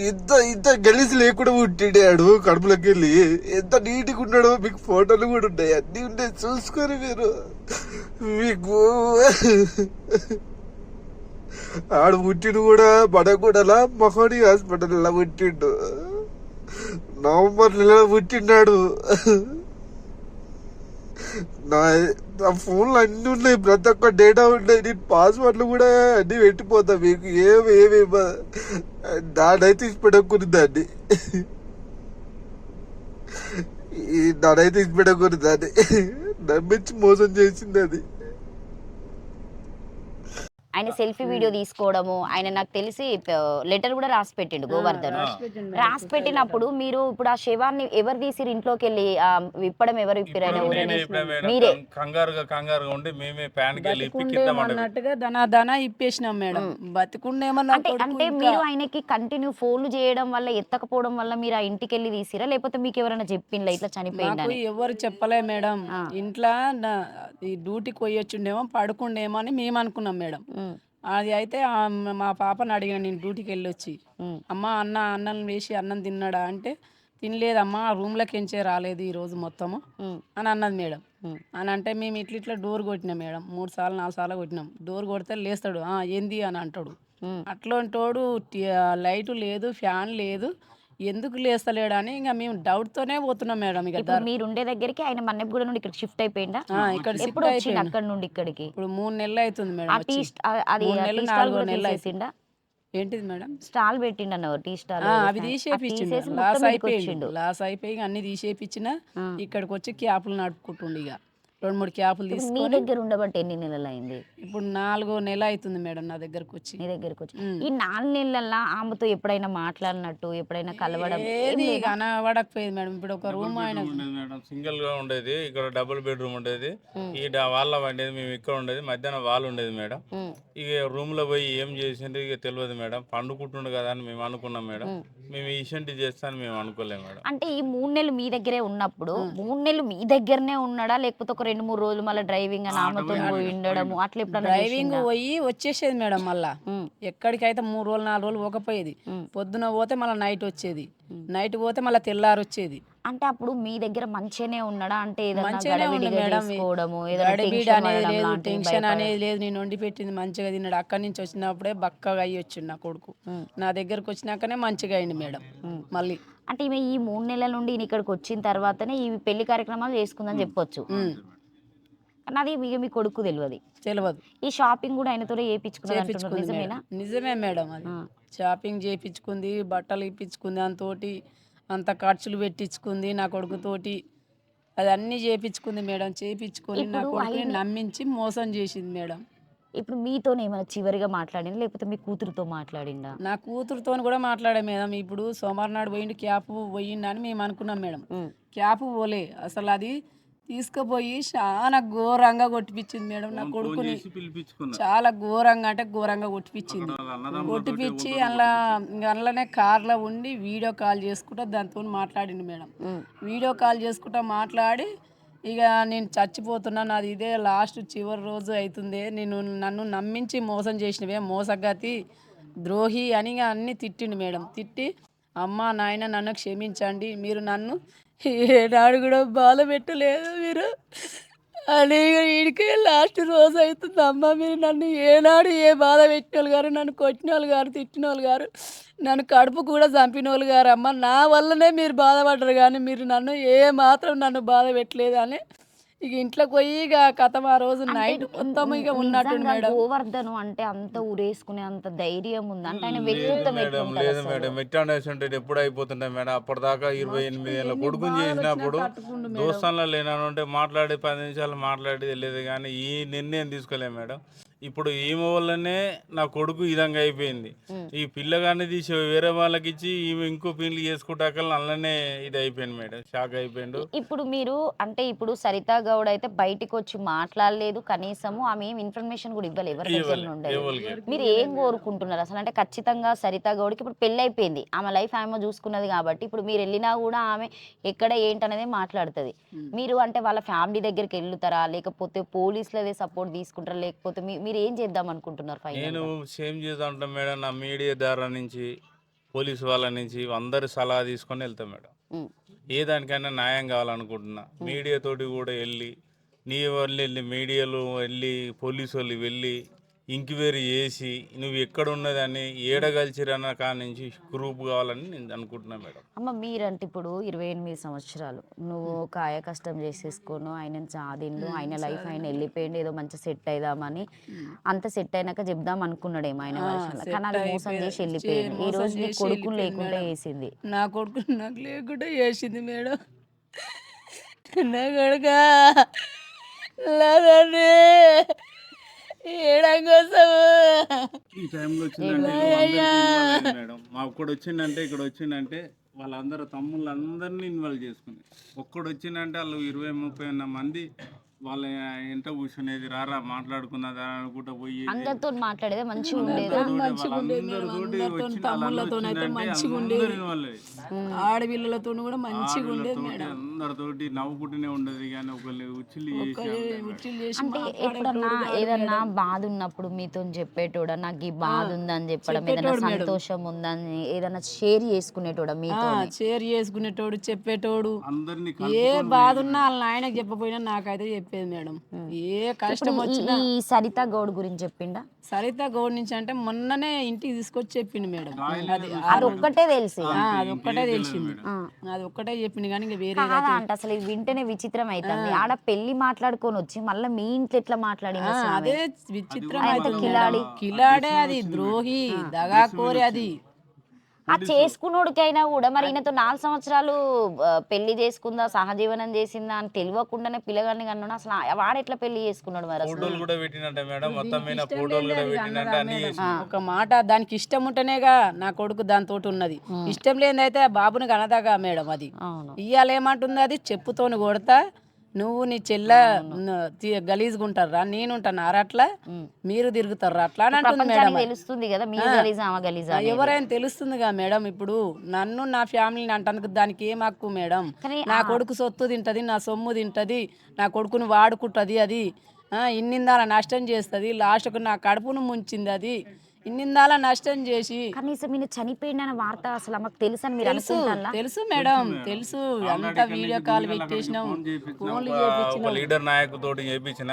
ఇంత గలీజ్ లేకుండా పుట్టినాడు. కడుపులోకి వెళ్ళి ఎంత నీట్గా ఉన్నాడో మీకు ఫోటోలు కూడా ఉన్నాయి, అన్నీ ఉన్నాయి, చూసుకొని మీరు. మీకు ఆడు పుట్టిండు కూడా బడగూడలా మహోని హాస్పిటల్లో పుట్టిండు. నవంబర్ నెలలో పుట్టినాడు. నా ఫోన్లో అన్ని ఉన్నాయి, ప్రతి ఒక్క డేటా ఉన్నాయి. నేను పాస్వర్డ్లు కూడా అన్ని పెట్టిపోతా మీకు. ఏమి దాడైతే ఇచ్చిపెట్టకూడదు దాన్ని. దాడైతే ఇచ్చిపెట్టకూడదు దాన్ని. నమ్మించి మోసం చేసింది అది. ఆయన సెల్ఫీ వీడియో తీసుకోవడము, ఆయన నాకు తెలిసి లెటర్ కూడా రాసి పెట్టిండు గోవర్ధన్. రాసి పెట్టినప్పుడు మీరు ఇప్పుడు ఆ శవాన్ని ఎవరు తీసిరు? ఇంట్లోకి వెళ్ళి విప్పడం ఎవరు విప్పారు? మీరే కంగారుగా ఉండి మేమే ప్యాన్కి వెళ్ళి అన్నట్టుగా దనా ఇప్పేసినాం మేడం. బతికుండేమన్నా అంటే మీరు ఆయనకి కంటిన్యూ ఫోన్లు చేయడం వల్ల, ఎత్తకపోవడం వల్ల మీరు ఆ ఇంటికి వెళ్ళి తీసిరా, లేకపోతే మీకు ఎవరైనా చెప్పిండ్లా ఇట్లా చనిపోయిందని? ఎవరు చెప్పలే మేడం. ఇంట్లో ఈ డ్యూటీకి పోయొచ్చుండేమో పడుకుండేమో అని మేము అనుకున్నాం మేడం. అది అయితే మా పాపని అడిగాను నేను డ్యూటీకి వెళ్ళొచ్చి, అమ్మ అన్నం వేసి అన్నం తిన్నాడా అంటే తినలేదమ్మా, రూమ్లోకి ఎంచే రాలేదు ఈరోజు మొత్తము అని అన్నది మేడం. అని అంటే మేము ఇట్లా డోర్ కొట్టినాం మేడం. 3 సార్లు 4 సార్లు కొట్టినాం. డోర్ కొడితే లేస్తాడు, ఏంది అని అంటాడు. అట్లాంటోడు లైటు లేదు, ఫ్యాన్ లేదు, ఎందుకు లేస్తలేడు అని ఇంకా మేము డౌట్తోనే పోతున్నాం మేడం. ఇక మీరు ఉండే దగ్గరికి ఆయన మన్నెగూడ నుండి ఇక్కడ షిఫ్ట్ అయిపోయిందా? ఇక్కడ ఎప్పుడు వచ్చింది అక్కడ నుండి ఇక్కడికి? ఇప్పుడు 3 నెలలు అవుతుంది మేడం. అది 4 నెలలు అవుతుందా? ఏంటిది మేడం? స్టాల్ పెట్టిండు అన్న టీ స్టాల్. అవి తీసేపించిండు, లాస్ అయిపోయి అన్ని తీసేపించిన. ఇక్కడికి వచ్చి క్యాపులు నడుపుకుంటుండే. ఇక 2-3 క్యాపులు మీ తీసుకొని దగ్గర ఉండబట్టి ఎన్ని నెలలు అయింది? ఇప్పుడు 4 నెలలు అవుతుంది మేడం నా దగ్గరకు వచ్చి. నీ దగ్గరకు వచ్చి ఈ 4 నెలల్లో ఆమెతో ఎప్పుడైనా మాట్లాడినట్టు, ఎప్పుడైనా కలవడం ఏది కనబడకపోయేది మేడం. ఇప్పుడు ఒక రూమ్ ఆయన మేడం సింగిల్ గా ఉండేది. ఇక్కడ డబుల్ బెడ్రూమ్ ఉండేది. ఈ వాళ్ళ ఉండేది, మేము ఇక్కడ ఉండేది. మధ్యాహ్నం వాళ్ళు ఉండేది మేడం. ఇక రూమ్ లో పోయి ఏం చేసింది ఇక తెలియదు మేడం. పండుకుంటుండు కదా అని మేము అనుకున్నాం మేడం. మేము ఇషంటి చేస్తాను మేము అనుకోలేము మేడం. అంటే ఈ 3 నెలలు మీ దగ్గరే ఉన్నప్పుడు 3 నెలలు మీ దగ్గరనే ఉన్నాడా, లేకపోతే ఒక 2-3 రోజులు మళ్ళీ డ్రైవింగ్ అని ఆమెతో పోయి ఉండడము అట్లా ఎప్పుడన్నా? డ్రైవింగ్ పోయి వచ్చేసేది మేడం. మళ్ళా ఎక్కడికైతే 3 రోజులు 4 రోజులు పోకపోయేది. పొద్దున పోతే మళ్ళీ నైట్ వచ్చేది, నైట్ పోతే మళ్ళీ తెల్లారు వచ్చేది. అంటే అప్పుడు మీ దగ్గర మంచిగానే ఉన్నాడా? అంటే మంచిగానే ఉంది మేడం. గడిబిడి అనేది లేదు, టెన్షన్ అనేది లేదు. నేను వండి పెట్టింది మంచిగా తిన్నాడు. అక్కడి నుంచి వచ్చినప్పుడే బక్కగా అయ్యి వచ్చిండు నా కొడుకు. నా దగ్గరకు వచ్చినాకనే మంచిగా అయింది మేడం. మళ్ళీ అంటే ఈమె ఈ 3 నెలల నుండి ఇక్కడికి వచ్చిన తర్వాతనే ఈ పెళ్లి కార్యక్రమాలు చేసుకుందని చెప్పొచ్చు. అది మీ కొడుకు తెలియదు. ఈ షాపింగ్ కూడా ఆయనతో చేయించుకున్నా? నిజమే మేడం. అది షాపింగ్ చేయించుకుంది, బట్టలు ఇప్పించుకుంది, అంత ఖర్చులు పెట్టించుకుంది నా కొడుకుతోటి. అది అన్ని చేయించుకుంది మేడం. చేయించుకొని నా కొడుకుని నమ్మించి మోసం చేసింది మేడం. ఇప్పుడు మీతో ఏమైనా చివరిగా మాట్లాడిందా, లేకపోతే మీ కూతురుతో మాట్లాడిందా? నా కూతురుతో కూడా మాట్లాడే మేడం. ఇప్పుడు సోమవారం నాడు పోయిండు, క్యాప్ పోయిండు అని మేము అనుకున్నాం మేడం. క్యాప్ పోలే, అసలు అది తీసుకుపోయి చాలా ఘోరంగా కొట్టిపించింది మేడం నా కొడుకుని. చాలా ఘోరంగా అంటే ఘోరంగా కొట్టిపించింది. కొట్టిపించి అందులోనే కార్లో ఉండి వీడియో కాల్ చేసుకుంటా దాంతో మాట్లాడిండు మేడం. వీడియో కాల్ చేసుకుంటా మాట్లాడి ఇక నేను చచ్చిపోతున్నా, నాది ఇదే లాస్ట్ చివరి రోజు అవుతుంది, నన్ను నమ్మించి మోసం చేసినవే, మోసగతి, ద్రోహి అని అన్నీ తిట్టిండు మేడం. తిట్టి అమ్మ నాయన నన్ను క్షమించండి, మీరు నన్ను ఏనాడు కూడా బాధ పెట్టలేదు మీరు అని. వీడికి లాస్ట్ రోజు అవుతుంది, అమ్మ మీరు నన్ను ఏనాడు ఏ బాధ పెట్టిన వాళ్ళు గారు, నన్ను కొట్టిన వాళ్ళు గారు, తిట్టిన వాళ్ళు గారు, నన్ను కడుపు కూడా చంపిన వాళ్ళు గారు, అమ్మ నా వల్లనే మీరు బాధపడ్డారు కానీ మీరు నన్ను ఏ మాత్రం నన్ను బాధ పెట్టలేదు అని ఇక ఇంట్లోకి పోయి ఇక కథం ఆ రోజు నైట్ మొత్తం ఇక ఉన్నట్టు నిజంగా మేడం. గోవర్ధన్ అంటే అంత ఊరేసుకునే అంత ధైర్యం ఉంది అంటే ఆయన వ్యక్తిత్వం మేడం ఎట్లుంటది లేదు అసలు? మేడం ఎట్లా ఉంటే ఎప్పుడు అయిపోతుంటాయి మేడం. అప్పటిదాకా 28 ఏళ్ళ కొడుకుని చేసినప్పుడు దోస్తాన్లో లేనంటే మాట్లాడి 10 నిమిషాలు మాట్లాడి వెళ్ళేది కానీ ఈ నిర్ణయం తీసుకోలేము మేడం. ఇప్పుడు ఈమె వల్లనే నా కొడుకు ఈ విధంగా అయిపోయింది. ఈ పిల్లగాన్ని తీసి వేరే వాళ్ళకి ఇచ్చి ఈమె ఇంకో పెళ్లి చేసుకుంటాక అలానే ఇది అయిపోయింది మేడం. షాక్ అయిపోయిండు. ఇప్పుడు మీరు అంటే ఇప్పుడు సరితా గౌడ్ అయితే బయటికి వచ్చి మాట్లాడలేదు, కనీసము ఆమె ఏం ఇన్ఫర్మేషన్ కూడా ఇవ్వలేదు, ఎవరి దగ్గర నుండి. మీరు ఏం కోరుకుంటున్నారు అసలు? అంటే ఖచ్చితంగా సరితా గౌడ్కి ఇప్పుడు పెళ్ళి అయిపోయింది, ఆమె లైఫ్ ఆమె చూసుకున్నది కాబట్టి ఇప్పుడు మీరు వెళ్ళినా కూడా ఆమె ఎక్కడ ఏంటనేది మాట్లాడుతుంది. మీరు అంటే వాళ్ళ ఫ్యామిలీ దగ్గరికి వెళ్తారా, లేకపోతే పోలీసులదే సపోర్ట్ తీసుకుంటారా, లేకపోతే మీరు ఏం చేద్దాం అనుకుంటున్నారు? నేను సేమ్ చేద్దాం మేడం. నా మీడియా ద్వారా నుంచి పోలీసు వాళ్ళ నుంచి అందరి సలహా తీసుకొని వెళ్తాం మేడం. ఏ దానికైనా న్యాయం కావాలనుకుంటున్నా. మీడియా తోటి కూడా వెళ్ళి నీ వాళ్ళు వెళ్ళి మీడియాలో వెళ్ళి పోలీసు వాళ్ళు వెళ్ళి ఎంక్వైరీ చేసి నువ్వు ఎక్కడ ఉన్నదని ఏడగలిచిరన్న కాడ నుంచి గ్రూప్ కావాలని నేను అనుకుంటున్నాను మేడం. అమ్మ మీరంటే ఇప్పుడు 28 సంవత్సరాలు నువ్వు కాయ కష్టం చేసేసుకోను, ఆయన చాదిండు, ఆయన లైఫ్ ఆయన వెళ్ళిపోయింది, ఏదో మంచి సెట్ అయిదామని అంత సెట్ అయినాక చెప్దాం అనుకున్నాడేమో ఆయన వర్షంలో, కానీ అది మోసం చేసి వెళ్ళిపోయింది. ఈ రోజు నీ కొడుకుని లేకుండా వేసింది. నా కొడుకు నాకు లేకుండా చేసింది మేడం. నా కొడుక లేదండి ఏడం కోసము ఈ టైంలో వచ్చిందంటే మేడం మాకు కూడా వచ్చిందంటే ఇక్కడ వచ్చిందంటే వాళ్ళందరూ తమ్ముళ్ళందరినీ ఇన్వాల్వ్ చేసుకుని ఒక్కడు వచ్చిందంటే వాళ్ళు 20-30 మంది వాళ్ళ ఎంట కూర్చునేది రారా మాట్లాడుకున్నదా అనుకుంటా పోయి అందరితో మాట్లాడేది మంచిగా ఉండేది. తమ్ముళ్ళతోనైతే మంచిగా ఉండేది, ఆడపిల్లలతో కూడా మంచిగా ఉండేది మేడం. అందరితోటి నవ్వుకుంటూనే ఉండేది కానీ ఒకళ్ళు ఉచ్చిలి చేసి అంటే ఎప్పుడన్నా ఏదన్నా బాధ ఉన్నప్పుడు మీతో చెప్పేటోడా, నాకు ఈ బాధ ఉందని చెప్పడం, ఏదైనా సంతోషం ఉందని ఏదైనా షేర్ చేసుకునేటోడా మీతో? షేర్ చేసుకునేటోడు, చెప్పేటోడు. అందరినీ ఏ బాధ ఉన్నా వాళ్ళ ఆయనకు చెప్పపోయినా నాకైతే చెప్పేది మేడం. ఏ కష్టం వచ్చినా. ఈ సరితా గౌడ్ గురించి చెప్పిండా? సరితా గౌడ్ నుంచి అంటే మొన్ననే ఇంటికి తీసుకొచ్చి చెప్పింది మేడం. అది ఒక్కటే తెలిసి అది ఒక్కటే తెలిసింది, అది ఒక్కటే చెప్పింది కానీ ఇంకా వేరే అంటే అసలు ఇది వింటేనే విచిత్రం అవుతుంది. ఆడ పెళ్లి మాట్లాడుకొని వచ్చి మళ్ళీ మీ ఇంట్లో ఎట్లా మాట్లాడింది? అదే విచిత్రం అవుతుంది. కిలాడే అది, ద్రోహి, దగాకోరి అది. ఆ చేసుకున్నోడికైనా కూడా మరి ఈయనతో 4 సంవత్సరాలు పెళ్లి చేసుకుందా, సహజీవనం చేసిందా అని తెలియకుండానే పిల్లగాన్ని కన్నా అసలు వాడు ఎట్లా పెళ్లి చేసుకున్నాడు? మరి ఫోటోలు కూడా పెట్టినట్టే మేడం, మొత్తం మీద ఫోటోలు కూడా పెట్టినట్టు అన్ని ఒక మాట దానికి ఇష్టం ఉంటేనేగా నా కొడుకు దాంతో ఉన్నది. ఇష్టం లేదైతే ఆ బాబుని కనదాగా మేడం. అది ఇవాళ ఏమంటుంది, అది చెప్పుతోని కొడతా, నువ్వు నీ చెల్ల గలీజ్గా ఉంటారా, నేనుంటాను అట్లా మీరు తిరుగుతారు అట్లా అని అంటుంది మేడం. తెలుస్తుంది కదా మీరు గలీజా ఆమె గలీజా ఎవరైనా తెలుస్తుందిగా మేడం. ఇప్పుడు నన్ను నా ఫ్యామిలీని అంటానికి దానికి ఏం హక్కు మేడం? నా కొడుకు సొత్తు తింటది, నా సొమ్ము తింటది, నా కొడుకుని వాడుకుంటది, అది ఇన్నిందాల నష్టం చేస్తుంది, లాస్ట్కు నా కడుపును ముంచింది, అది ఇన్నిందాల నష్టం చేసి. కనీసం ఈయన చనిపోయిన వార్త అసలు మాకు తెలుసు అని మీరు అనుకుంటారా? తెలుసు మేడం, తెలుసు. అంతా వీడియో కాల్ పెట్టేసినాం, ఫోన్లు చేపించినాం. లీడర్ నాయకుతోటి చేపించిన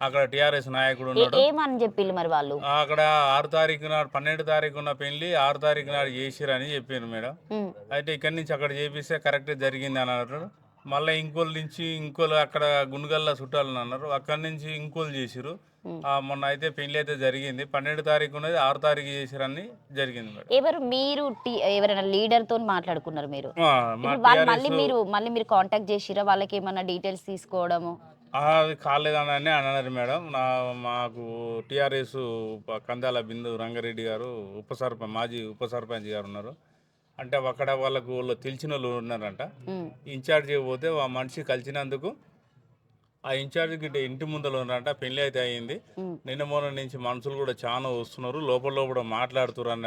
అక్కడ టిఆర్ఎస్ నాయకుడు ఉన్నాడు. ఏమని చెప్పిల్లు మరి వాళ్ళు? అక్కడ 6 తారీఖు నాడు 12 తారీఖు ఉన్న పెళ్లి 6 తారీఖు నాడు చేసిరని చెప్పారు మేడం. అయితే ఇక్కడి నుంచి అక్కడ చేపిస్తే కరెక్ట్ జరిగింది అని అన్నారు. మళ్ళీ ఇంకోళ్ళ నుంచి ఇంకోళ్ళు అక్కడ గుండుగల్ల చుట్టాలని అన్నారు, అక్కడి నుంచి ఇంకోళ్ళు చేసిరు. మొన్న అయితే పెళ్లి అయితే జరిగింది, 12 తారీఖు ఉన్నది, 6 తారీఖు చేసిరని జరిగింది మేడం. ఎవరు మీరు ఎవరైనా లీడర్ తో మాట్లాడుకున్నారు మీరు? మళ్ళీ మీరు కాంటాక్ట్ చేసిరా వాళ్ళకి ఏమన్నా డీటెయిల్స్ తీసుకోవడము? అది కాలేదని అన్నారు మేడం. మాకు టిఆర్ఎస్ కందాల బిందు రంగారెడ్డి గారు మాజీ ఉప సర్పంచ్ గారు ఉన్నారు. అంటే అక్కడ వాళ్ళకు తెలిసిన వాళ్ళు ఉన్నారంట. ఇన్ఛార్జ్ పోతే ఆ మనిషి కలిసినందుకు ఆ ఇన్ఛార్జ్ గిట్ట ఇంటి ముందర ఉన్నారంట. పెళ్లి అయితే అయింది, నిన్న మొన్న నుంచి మనుషులు కూడా చాలా వస్తున్నారు, లోపల మాట్లాడుతున్నారు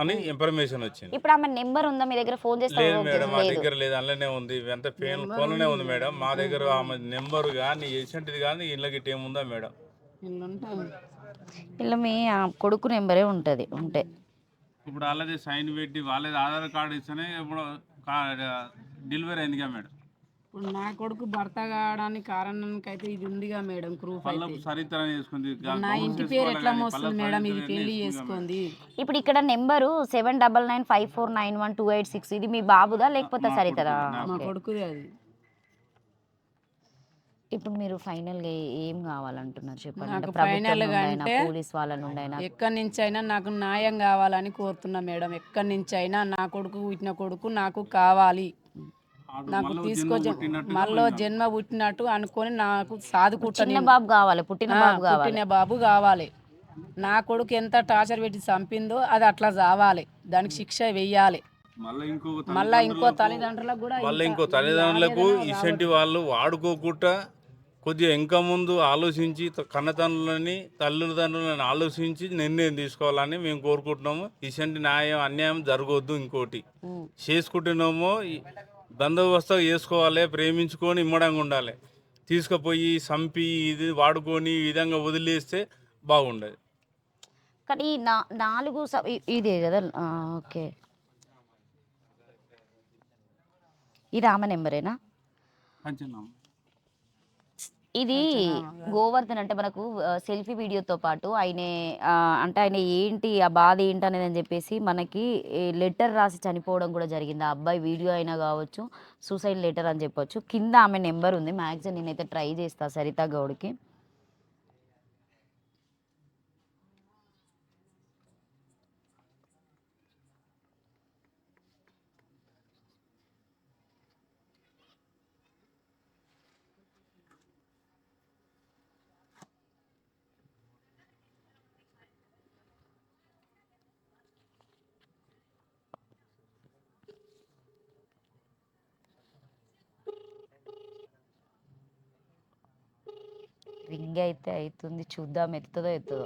అని ఇన్ఫర్మేషన్ వచ్చింది. ఇప్పుడు ఆమె నెంబర్ ఉందా మీ దగ్గర? ఫోన్ చేస్తే లేదు మేడం, మా దగ్గర లేదు, అందులోనే ఉంది, ఎంత ఫోన్లోనే ఉంది మేడం. మా దగ్గర ఆమె నెంబర్ కానీ ఏజెంట్ది కానీ ఇళ్ళ గిట్ట ఏముందా మేడం? ఇలా మీ కొడుకు నెంబరే ఉంటుంది ఉంటే ఇప్పుడు వాళ్ళది సైన్ పెట్టి వాళ్ళది ఆధార్ కార్డు ఇస్తేనే ఇప్పుడు డెలివరీ అయిందిగా మేడం. ఇప్పుడు నా కొడుకు భర్త కావడానికి కారణానికి అయితే ఇది ఉందిగా మేడం, ప్రూఫ్ అయితే. సరితరం చేసుకుంది, నా ఇంటి పేరు ఎట్లా మోస్తుంది మేడం, ఇది పెళ్లి చేసుకుంది. ఇప్పుడు ఇక్కడ నెంబరు 7995491286 ఇది మీ బాబుదా లేకపోతే సరితరా? మా కొడుకుదే అది. ఇప్పుడు మీరు ఫైనల్గా ఏం కావాలంటున్నారు చెప్పండి? అంటే నాకు ప్రభుత్వం ఫైనల్గా నుండైనా అంటే పోలీస్ వాళ్ళ నుండైనా ఎక్కడి నుంచి అయినా నాకు న్యాయం కావాలని కోరుతున్నా మేడం. ఎక్కడి నుంచి అయినా నా కొడుకు పుట్టిన కొడుకు నాకు కావాలి. నాకు తీసుకొచ్చి మళ్ళీ జన్మ పుట్టినట్టు అనుకొని నాకు సాదుకుంటా చిన్న నేను. బాబు కావాలి, పుట్టిన బాబు కావాలి. పుట్టిన బాబు కావాలి. నా కొడుకు ఎంత టార్చర్ పెట్టి చంపిందో అది అట్లా చావాలి, దానికి శిక్ష వెయ్యాలి. మళ్ళా ఇంకో తల్లిదండ్రులకు కూడా మళ్ళీ ఇంత ఇంకో తల్లిదండ్రులకు ఆవేదన ఇసంటి వాళ్ళు వాడుకోకుండా కొద్దిగా ఇంకా ముందు ఆలోచించి కన్నతండ్రులని తల్లిదండ్రులను ఆలోచించి నిర్ణయం తీసుకోవాలని మేము కోరుకుంటున్నాము. ఇసంటి న్యాయం అన్యాయం జరగవద్దు. ఇంకోటి చేసుకుంటున్నామో బందోబస్తు చేసుకోవాలి, ప్రేమించుకొని ఇమ్మడంగా ఉండాలి. తీసుకుపోయి చంపి ఇది వాడుకొని ఈ విధంగా వదిలేస్తే బాగుండదు. కానీ ఈ 4 ఇదే కదా. ఓకే, ఈ రామ నెంబరేనా? ఇది గోవర్ధన్ అంటే మనకు సెల్ఫీ వీడియోతో పాటు ఆయన అంటే ఆయన ఏంటి ఆ బాధ ఏంటి అనేది అని చెప్పేసి మనకి లెటర్ రాసి చనిపోవడం కూడా జరిగింది. ఆ అబ్బాయి వీడియో అయినా కావచ్చు, సూసైడ్ లెటర్ అని చెప్పొచ్చు. కింద ఆమె నెంబర్ ఉంది. మ్యాక్సిమం నేనైతే ట్రై చేస్తా సరిత గౌడ్కి. రింగ్ అయితే అవుతుంది, చూద్దాం ఎత్తుదో ఎత్తుదో.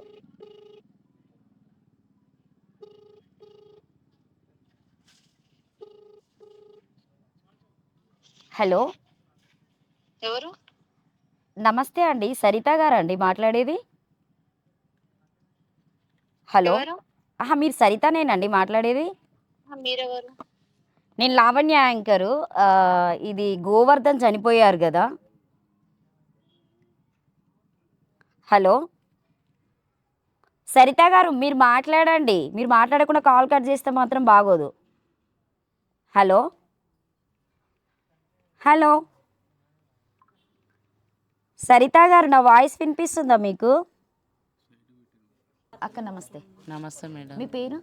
హలో, ఎవరు? నమస్తే అండి, సరిత గారండి మాట్లాడేది? హలో, ఎవరు? మీరు సరితనేనండి మాట్లాడేది? మీరెవరు? నేను లావణ్య యాంకరు. ఇది గోవర్ధన్ చనిపోయారు కదా. హలో సరిత గారు, మీరు మాట్లాడండి. మీరు మాట్లాడకుండా కాల్ కట్ చేస్తే మాత్రం బాగోదు. హలో హలో సరిత గారు, నా వాయిస్ వినిపిస్తుందా మీకు? అక్క నమస్తే. నమస్తే మేడం. మీ పేరు?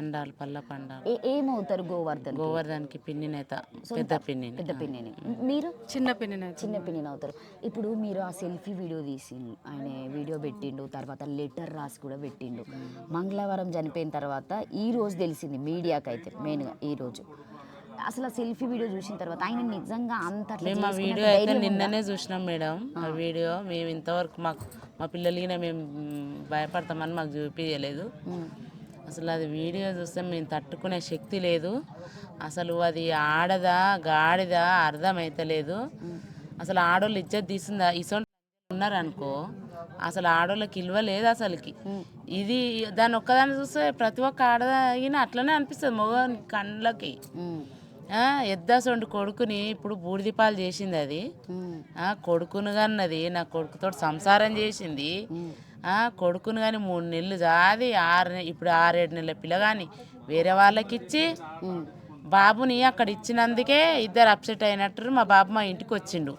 అండాలి, పల్ల పండాలి. ఏమవుతారు గోవర్ధన్? గోవర్ధన్కి పిన్ని నేత, పెద్ద పిన్ని. పెద్ద పిన్నిని. మీరు? చిన్న పిన్ని. చిన్న పిన్నిని అవుతారు. ఇప్పుడు మీరు ఆ సెల్ఫీ వీడియో తీసిండు, ఆయన వీడియో పెట్టిండు, తర్వాత లెటర్ రాసి కూడా పెట్టిండు. మంగళవారం చనిపోయిన తర్వాత ఈ రోజు తెలిసింది మీడియాకి, అయితే మెయిన్గా ఈరోజు. అసలు ఆ సెల్ఫీ వీడియో చూసిన తర్వాత ఆయన నిజంగా అంత మేము ఆ వీడియో అయితే నిన్ననే చూసినాం మేడం. ఆ వీడియో మేము ఇంతవరకు మా పిల్లలకి మేము భయపడతామని మాకు చూపించలేదు. అసలు అది వీడియో చూస్తే మేము తట్టుకునే శక్తి లేదు. అసలు అది ఆడదా గాడిదా అర్థమైతలేదు. అసలు ఆడోళ్ళు ఇజ్జత్ తీసిందా? ఇసొంటి ఉన్నారనుకో అసలు ఆడోళ్ళకి ఇల్వ లేదు అసలుకి. ఇది దాన్ని ఒక్కదాన్ని చూస్తే ప్రతి ఒక్క ఆడదాగిన అట్లనే అనిపిస్తుంది మగ కళ్ళకి. ఎద్దాసొంటి కొడుకుని ఇప్పుడు బూడిదిపాలు చేసింది అది. కొడుకును కన్నది, నా కొడుకుతో సంసారం చేసింది. కొడుకును కానీ 3 నెలలు జాది ఇప్పుడు 6-7 నెలల పిల్లగాని వేరే వాళ్ళకి ఇచ్చి బాబుని అక్కడ ఇచ్చినందుకే ఇద్దరు అప్సెట్ అయినట్టు మా బాబు మా ఇంటికి వచ్చిండు,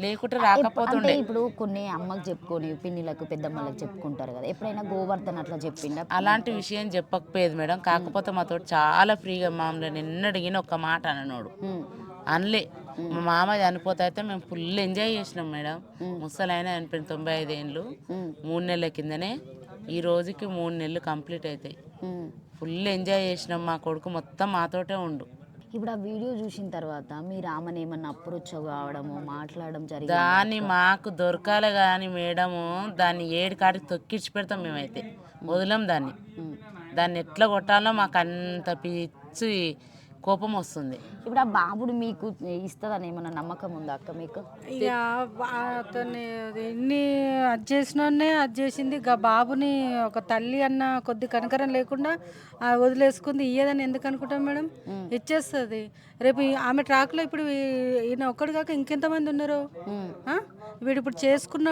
లేకుంటే రాకపోతుండే. ఇప్పుడు కొన్ని అమ్మకు చెప్పుకొని పిన్నిలకు పెద్దమ్మలకు చెప్పుకుంటారు కదా, ఎప్పుడైనా గోవర్ధన్ అట్లా చెప్పిండా? అలాంటి విషయం చెప్పకపోయేది మేడం. కాకపోతే మాతో చాలా ఫ్రీగా మమ్మల్ని నిన్నడిగిన ఒక్క మాట అన్నోడు అనలే. మా మామ చనిపోతే అయితే మేము ఫుల్ ఎంజాయ్ చేసినాం మేడం. ముసలైనా చనిపోయిన 95 ఏళ్ళు 3 నెలల కిందనే. ఈ రోజుకి 3 నెలలు కంప్లీట్ అవుతాయి. ఫుల్ ఎంజాయ్ చేసినాం. మా కొడుకు మొత్తం మాతోటే ఉండు. ఇప్పుడు ఆ వీడియో చూసిన తర్వాత మీరు ఆమెను ఏమన్నా అప్రోచ్ కావడము మాట్లాడడం జరిగింది? దాన్ని మాకు దొరకాలి కానీ మేడము దాన్ని 7 కాడికి తొక్కించి పెడతాం మేమైతే, వదలం దాన్ని. దాన్ని ఎట్లా కొట్టాలో మాకు అంత పిచ్చి కోపం వస్తుంది. ఇప్పుడు ఆ బాబుడు మీకు ఇస్తుందని ఏమన్నా నమ్మకం ఉందా అక్క మీకు? ఇక అతన్ని ఎన్ని అది చేసినోనే అది చేసింది. ఇక బాబుని ఒక తల్లి అన్న కొద్ది కనకరం లేకుండా వదిలేసుకుంది. ఇయ్యదని ఎందుకు అనుకుంటాం మేడం? ఇచ్చేస్తుంది. రేపు ఆమె ట్రాక్లో ఇప్పుడు ఈయన ఒక్కడు కాక ఇంకెంతమంది ఉన్నారు? వీడు ఇప్పుడు చేసుకున్న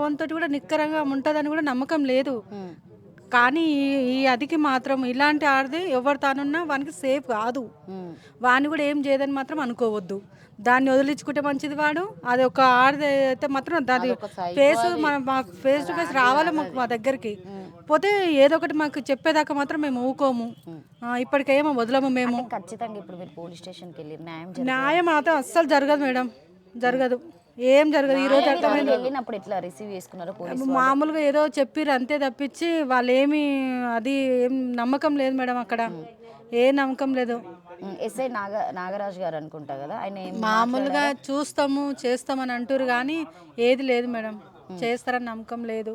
వంతటి కూడా నిక్కరంగా ఉంటుందని కూడా నమ్మకం లేదు. కానీ ఈ అదికి మాత్రం ఇలాంటి ఆడది ఎవరు తానున్నా వానికి సేఫ్ కాదు. వాడిని కూడా ఏం చేయదని మాత్రం అనుకోవద్దు. దాన్ని వదిలించుకుంటే మంచిది. వాడు అది ఒక ఆడది అయితే మాత్రం దాని ఫేస్ మాకు ఫేస్ టు ఫేస్ రావాలి మా దగ్గరికి. పోతే ఏదో ఒకటి మాకు చెప్పేదాకా మాత్రం మేము ఊకోము. ఇప్పటికేమో వదలము మేము. ఖచ్చితంగా ఇప్పుడు మీరు పోలీస్ స్టేషన్కి వెళ్ళి న్యాయం మాత్రం అస్సలు జరగదు మేడం, జరగదు, ఏం జరగదు. ఈ రోజు వెళ్ళినప్పుడు ఎట్లా రిసీవ్ చేసుకున్నారో మామూలుగా ఏదో చెప్పిర్రు అంతే తప్పించి వాళ్ళు ఏమి అది ఏం నమ్మకం లేదు మేడం, అక్కడ ఏ నమ్మకం లేదు. ఎస్ఐ నాగరాజు గారు అనుకుంటా కదా, ఆయన మామూలుగా చూస్తాము చేస్తామని అంటారు కానీ ఏది లేదు మేడం, చేస్తారని నమ్మకం లేదు,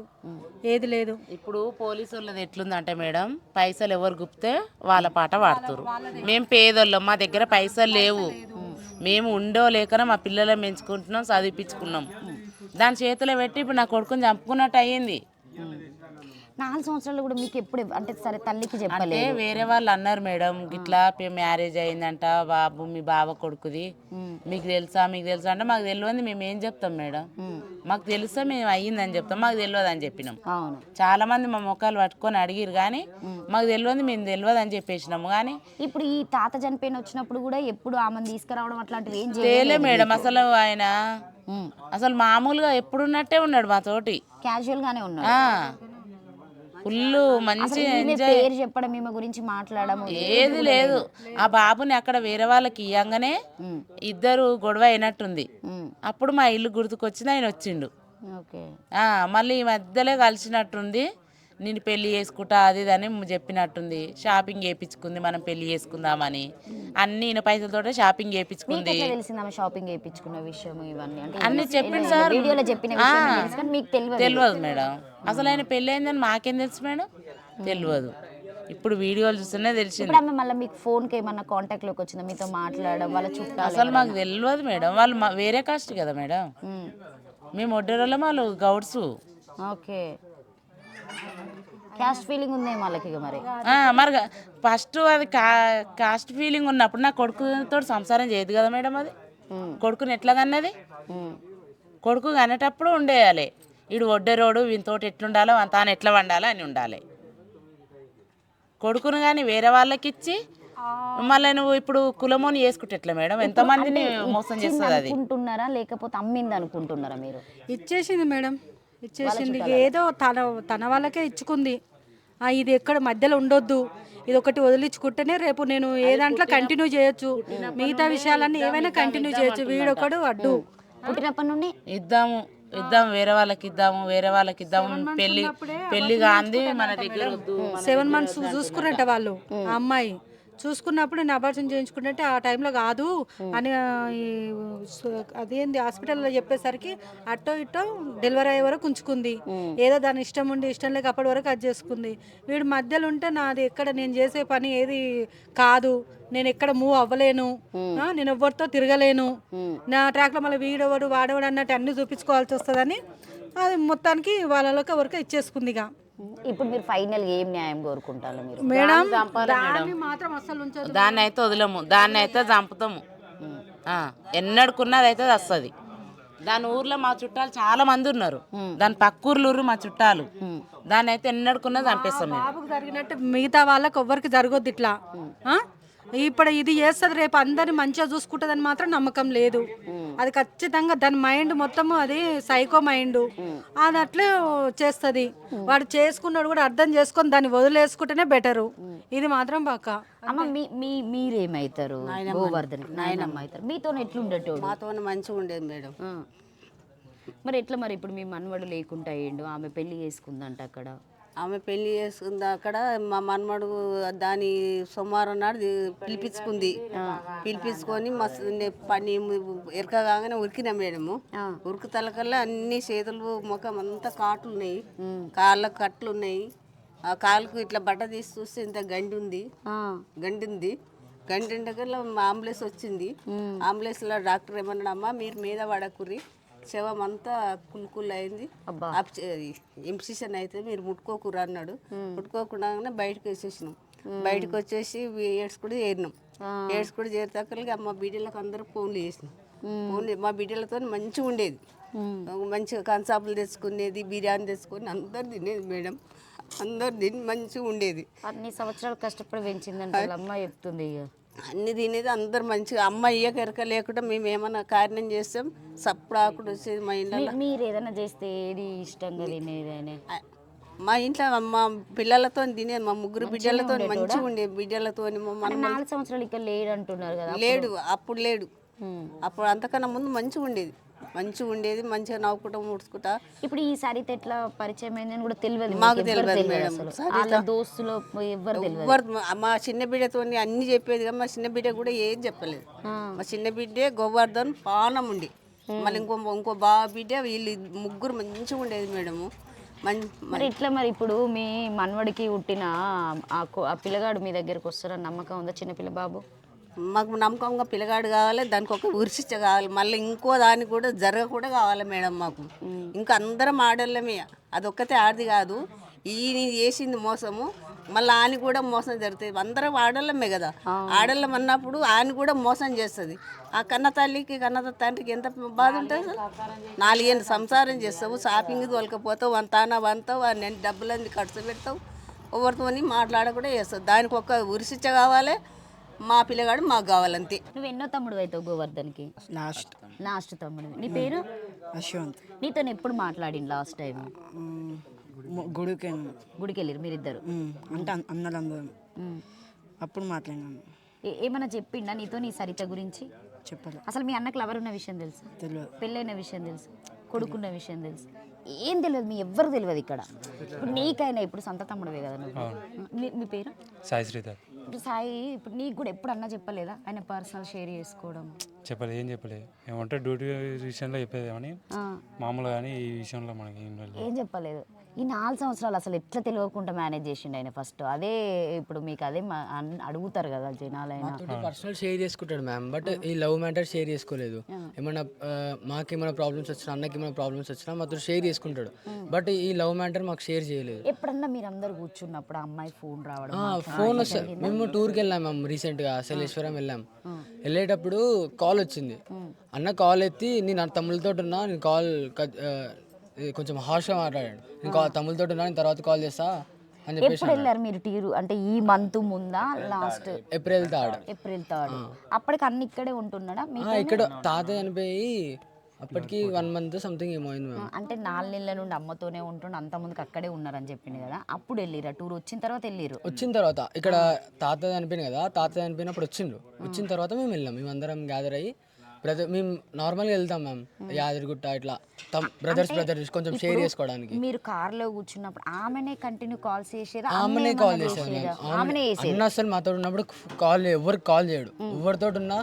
ఏది లేదు. ఇప్పుడు పోలీసు వాళ్ళది ఎట్లుందంటే మేడం, పైసలు ఎవరు గుప్తే వాళ్ళ పాట పాడుతారు. మేము పేదోళ్ళం, మా దగ్గర పైసలు లేవు, మేము ఉండో లేకనే మా పిల్లలను పెంచుకుంటున్నాం, చదివిపించుకున్నాం. దాని చేతిలో పెట్టి ఇప్పుడు నా కొడుకుని చంపుకున్నట్టు అయ్యింది. 4 సంవత్సరాలు కూడా మీకు ఎప్పుడు అంటే సరే తల్లికి చెప్పలే, వేరే వాళ్ళు అన్నారు మేడం ఇట్లా మ్యారేజ్ అయిందంట బాబు మీ బావ కొడుకుది, మీకు తెలుసా అంటే మాకు తెలియదు. మేము ఏం చెప్తాం మేడం, మాకు తెలుసా మేము అయ్యిందని చెప్తాం, మాకు తెలియదు అని చెప్పినాం. చాలా మంది మా మొక్కలు పట్టుకొని అడిగిరు కానీ మాకు తెలియదు, మేము తెలియదు అని చెప్పేసినాము. కానీ ఇప్పుడు ఈ తాత చనిపోయిన వచ్చినప్పుడు కూడా ఎప్పుడు ఆమెను తీసుకురావడం అట్లాంటివి ఏం చేయలే మేడం. అసలు ఆయన అసలు మామూలుగా ఎప్పుడున్నట్టే ఉన్నాడు మాతోటి, క్యాజువల్ గానే ఉన్నాడు. ఫుల్ మంచి పేరు చెప్పడం ఈమె గురించి మాట్లాడము ఏది లేదు. ఆ బాబుని అక్కడ వేరే వాళ్ళకి ఇయ్యంగానే ఇద్దరు గొడవ అయినట్టుంది. అప్పుడు మా ఇల్లు గుర్తుకొచ్చింది, ఆయన వచ్చిండు. మళ్ళీ ఈ మధ్యలో కలిసినట్టుంది, నేను పెళ్లి చేసుకుంటా అది అని చెప్పినట్టుంది. షాపింగ్ చేయించుకుంది, మనం పెళ్లి చేసుకుందామని అన్ని పైసలతో షాపింగ్ చేయించుకుంది. షాపింగ్ చేయించుకున్న విషయం అన్ని చెప్పింది సార్, తెలియదు మేడం. అసలు ఆయన పెళ్లి అయిందని మాకేం తెలుసు మేడం, తెలియదు. ఇప్పుడు వీడియోలు చూస్తేనే తెలిసింది. మళ్ళీ మీకు ఫోన్ కి ఏమన్నా కాంటాక్ట్ లోకి వచ్చిందా, మీతో మాట్లాడడం వాళ్ళ చుట్టాలు? అసలు మాకు తెలియదు మేడం, వాళ్ళు వేరే కాస్ట్ కదా మేడం, మేము ఒడ్డేరోళ్ళం, వాళ్ళు గౌడ్స్. ఓకే, కాస్ట్ ఫీలింగ్ ఉంది వాళ్ళకి మరి. మరి ఫస్ట్ అది కాస్ట్ ఫీలింగ్ ఉన్నప్పుడు నా కొడుకుతో సంసారం చేయదు కదా మేడం. అది కొడుకుని ఎట్లా కన్నది, కొడుకు కనేటప్పుడు ఉండేయాలి. వీడు ఒడ్డెరోడు, వీనితోటి ఎట్లుండాలో తాను ఎట్లా వండాలో అని ఉండాలి. కొడుకును కానీ వేరే వాళ్ళకి ఇచ్చి మళ్ళీ నువ్వు ఇప్పుడు కులమోని చేసుకుంటే ఎట్లా మేడం, ఎంతమందిని మోసం చేస్తుంది. అది అనుకుంటున్నారా లేకపోతే అమ్మింది అనుకుంటున్నారా మీరు? ఇచ్చేసింది మేడం, ఇచ్చేసింది. ఏదో తన వాళ్ళకే ఇచ్చుకుంది. ఇది ఎక్కడ మధ్యలో ఉండొద్దు, ఇది ఒకటి వదిలించుకుంటేనే రేపు నేను ఏ దాంట్లో కంటిన్యూ చేయొచ్చు, మిగతా విషయాలన్నీ ఏమైనా కంటిన్యూ చేయొచ్చు. వీడొకడు అడ్డు. పుట్టినప్పటి నుండి ఇద్దాము వేరే వాళ్ళకి ఇద్దాము పెళ్లి కాంది మన దగ్గర 7 months చూసుకున్నట్ట వాళ్ళు. ఆ అమ్మాయి చూసుకున్నప్పుడు నేను అబార్షన్ చేయించుకుంటే ఆ టైంలో కాదు అని అదేంది హాస్పిటల్లో చెప్పేసరికి అట్టో ఇట్టో డెలివరీ అయ్యే వరకు ఉంచుకుంది. ఏదో దాని ఇష్టం ఉండి ఇష్టం లేక అప్పటి వరకు అది చేసుకుంది. వీడు మధ్యలో ఉంటే నాది ఎక్కడ నేను చేసే పని ఏది కాదు, నేను ఎక్కడ మూవ్ అవ్వలేను, నేను ఎవరితో తిరగలేను, నా ట్రాక్లో మళ్ళీ వీడెవడు వాడేవాడు అన్నట్టు అన్ని చూపించుకోవాల్సి వస్తుందని అది మొత్తానికి వాళ్ళకి ఎవరికి ఇచ్చేసుకుంది. ఇక ఇప్పుడు మీరు ఫైనల్ ఏం న్యాయం కోరుకుంటారు మీరు? మేడం దాన్ని అయితే వదలము, దాన్ని అయితే చంపుతాము. ఎన్నడుకున్నది అయితే వస్తుంది. దాని ఊర్లో మా చుట్టాలు చాలా మంది ఉన్నారు, దాని పక్క ఊర్లు మా చుట్టాలు. దాన్ని అయితే ఎన్నడుకున్నది చంపేస్తాం. బాబుకు జరిగినట్టు మిగతా వాళ్ళకి ఎవ్వరికి జరగొద్దు ఇట్లా. ఇప్పుడు ఇది చేస్తుంది, రేపు అందరిని మంచిగా చూసుకుంటుందని మాత్రం నమ్మకం లేదు. అది ఖచ్చితంగా దాని మైండ్ మొత్తము అది సైకో మైండ్, అది అట్లే చేస్తుంది. వాడు చేసుకున్నాడు కూడా అర్థం చేసుకొని దాన్ని వదిలేసుకుంటేనే బెటరు. ఇది మాత్రం పక్క. అమ్మ మీరేమవుతారు? గోవర్ధన్ నాయనమ్మ అవుతారు. మీతో ఎట్లుండేటోడు? మాతో మంచిగా ఉండేది మేడం. మరి ఎట్లా మరి ఇప్పుడు మీ మనవడు లేకుండా అయ్యిండు, ఆమె పెళ్లి చేసుకుందంట అక్కడ. ఆమె పెళ్లి చేసుకుంది అక్కడ. మా మనమడు దాని సోమవారం నాడు పిలిపించుకొని మస్తు పని ఎరక కాగానే ఉరికినా మేడము. ఉరికి తలకల్లా అన్ని చేతులు ముఖం అంతా కాట్లు ఉన్నాయి, కాళ్ళకు కట్లు ఉన్నాయి. ఆ కాళ్ళకు ఇట్లా బట్ట తీసి చూస్తే ఇంత గండి ఉంది. గండి ఉండకల్లా అంబులెన్స్ వచ్చింది. అంబులెన్స్లో డాక్టర్ ఏమన్నాడమ్మా, మీరు మీద పడకుర్రి, శవం అంతా కుల్కుల్ అయింది, ఎంసిషన్ అయితే మీరు ముట్టుకోకూరు అన్నాడు. ముట్టుకోకుండా బయటకు వేసేసినాం. బయటకు వచ్చేసి ఏడ్చుకుని చేరినాం. ఏడ్చుకుని చేరేతక్కలకి మా బిడ్డలకు అందరూ ఫోన్లు చేసినాం. ఫోన్లు మా బిడ్డలతో మంచిగా ఉండేది, మంచిగా కంచాపులు తెచ్చుకునేది, బిర్యానీ తెచ్చుకొని అందరు తినేది మేడం. అందరు తిని మంచిగా ఉండేది. అన్ని సంవత్సరాలు కష్టపడి పెంచిందంటే వాళ్ళ అమ్మ చెప్తుంది ఇక. అన్ని తినేది అందరు మంచిగా. అమ్మ ఇయ్యక ఎరక లేకుండా మేము ఏమన్నా కారణం చేస్తాం సప్పుడు ఆకుడు వచ్చేది మా ఇంట్లో. మీరు ఏదైనా చేస్తే ఏది ఇష్టంగా తినేది? మా ఇంట్లో మా పిల్లలతో తినేది, మా ముగ్గురు బిడ్డలతో మంచిగా ఉండేది. బిడ్డలతో 4 సంవత్సరాలు ఇక్కడ లేడు అంటున్నారు కదా. లేడు, అప్పుడు లేడు. అప్పుడు అంతకన్నా ముందు మంచిగా ఉండేది, మంచిగా నవ్వుకుంటా ముడుచుకుంటా. ఇప్పుడు ఈ సరిత ఎట్లా పరిచయం అయిందని కూడా తెలియదు మాకు తెలియదు మేడం. వాళ్ళ దోస్తులు ఎవరు తెలియదు. మా చిన్న బిడ్డతో అన్ని చెప్పేది కానీ మా చిన్న బిడ్డ కూడా ఏం చెప్పలేదు. మా చిన్న బిడ్డే గోవర్ధన్ పానం ఉండి, మళ్ళీ ఇంకో బావ బిడ్డ, వీళ్ళు ముగ్గురు మంచిగా ఉండేది మేడము. మరి ఇట్లా మరి ఇప్పుడు మీ మనవడికి పుట్టిన ఆ పిల్లగాడు మీ దగ్గరకు వస్తారని నమ్మకం ఉందా? చిన్నపిల్ల బాబు మాకు నమ్మకంగా పిల్లగాడు కావాలి, దానికి ఒక ఉరిశిచ్చ కావాలి, మళ్ళీ ఇంకో దానికి కూడా జరగ కూడా కావాలి మేడం మాకు. ఇంకా అందరం ఆడోళ్ళమే, అదొక్కతే ఆడది కాదు. ఈయన చేసింది మోసము, మళ్ళీ ఆయన కూడా మోసం జరుగుతుంది. అందరం ఆడోళ్ళమే కదా, ఆడోళ్ళం అన్నప్పుడు ఆయన కూడా మోసం చేస్తుంది. ఆ కన్న తల్లికి కన్న తండ్రికి ఎంత బాధ ఉంటుంది. 4 ఏళ్ళు సంసారం చేస్తావు, షాపింగ్ తోలకపోతావు, వంతావు, నేను డబ్బులన్నీ ఖర్చు పెడతావు, ఎవరితో మాట్లాడకుండా చేస్తావు. దానికి ఒక ఉరిశిచ్చ కావాలి, మా పిల్లగాడు మాకు కావాలంతే. నువ్వు ఎన్నో తమ్ముడు అవుతావు గోవర్ధన్కి? లాస్ట్ తమ్ముడు. నీ పేరు? యశ్వంత్. నీతో ఎప్పుడు మాట్లాడింది లాస్ట్ టైం? గుడికి వెళ్ళారు మీరిద్దరు అంటే అన్నలందరం అప్పుడు మాట్లాడినాను. ఏమన్నా చెప్పిండా నీతో నీ సరిత గురించి? చెప్పాలి. అసలు మీ అన్నకు లవర్ ఉన్న విషయం తెలుసు? తెలియదు. పెళ్ళైన విషయం తెలుసు? కొడుకున్న విషయం తెలుసు? ఏం తెలియదు, మీ ఎవ్వరు తెలియదు ఇక్కడ. ఇప్పుడు నీకైనా ఇప్పుడు సొంత తమ్ముడువే కదా నువ్వు. మీ పేరు? సాయి శ్రీధర్. ఇప్పుడు సాయి ఇప్పుడు నీకు కూడా ఎప్పుడు అన్నా చెప్పలేదా ఆయన పర్సనల్ షేర్ చేసుకోవడం? చెప్పలేదు, ఏం చెప్పలేదు. ఏమంటే డ్యూటీ విషయంలో చెప్పేది కానీ మామూలుగా, కానీ ఈ విషయంలో మనకి ఏం చెప్పలేదు. ఈ 4 సంవత్సరాలు అసలు ఎట్లా తెలియకుండా మేనేజ్ చేసిండు ఆయన ఫస్ట్? అదే ఇప్పుడు మీకు అదే అడుగుతారు కదా జనాలైనా. పర్సనల్ షేర్ చేసుకుంటాడు మ్యామ్, బట్ ఈ లవ్ మ్యాటర్ షేర్ చేసుకోలేదు. ఏమన్నా మాకేమైనా ప్రాబ్లమ్స్ వచ్చినా, అన్నకి ఏమైనా ప్రాబ్లమ్స్ వచ్చినా మాతో షేర్ చేసుకుంటాడు, బట్ ఈ లవ్ మ్యాటర్ మాకు షేర్ చేయలేదు. ఎప్పుడన్నా మీరు అందరు కూర్చున్నప్పుడు ఆ అమ్మాయి ఫోన్ రావడం? ఫోన్ వస్తుంది. మేము టూర్కి వెళ్ళాం మ్యామ్, రీసెంట్గా శైలేశ్వరం వెళ్ళాం. వెళ్ళేటప్పుడు కాల్ వచ్చింది. అన్న కాల్ ఎత్తి, నేను తమ్ముళ్ళతో ఉన్నా, నేను కాల్ కొంచెం హార్ష్గా మాట్లాడాడు. నేను తమ్ముళ్ళతో ఉన్నా, నేను తర్వాత కాల్ చేస్తా అని చెప్పేసి. ఎప్పుడు వెళ్ళారు మీరు టీరు? అంటే ఈ మంత్ ముందా? Last April 3rd. అప్పటికి అన్ని ఇక్కడే ఉంటున్నాడా? ఇక్కడ తాతయ్య చనిపోయి అప్పటికి 1 month సంథింగ్ ఏమో అయింది మ్యామ్. అంటే 4 నెలల నుండి అమ్మతోనే ఉంటుండే, అంత ముందుకు అక్కడే ఉన్నారని చెప్పింది కదా. అప్పుడు వెళ్ళిరా టూర్? వచ్చిన తర్వాత వెళ్ళిరు? వచ్చిన తర్వాత ఇక్కడ తాతయ్య చనిపోయింది కదా, తాతయ్య చనిపోయినప్పుడు వచ్చిన తర్వాత మేము వెళ్ళాం. మేము అందరం గ్యాదర్ అయ్యి మేము నార్మల్గా వెళ్తాం మ్యామ్, యాదగిరిగుట్ట ఇట్లా బ్రదర్స్ కొంచెం షేర్ చేసుకోవడానికి. మీరు కార్లో కూర్చున్నప్పుడు ఆమెనే కంటిన్యూ కాల్స్ చేసేదా? ఆమెనే కాల్ చేసేది అన్న. అసలు మాతో ఉన్నప్పుడు ఎవరికి కాల్ చేయడు. ఎవరితో ఉన్నా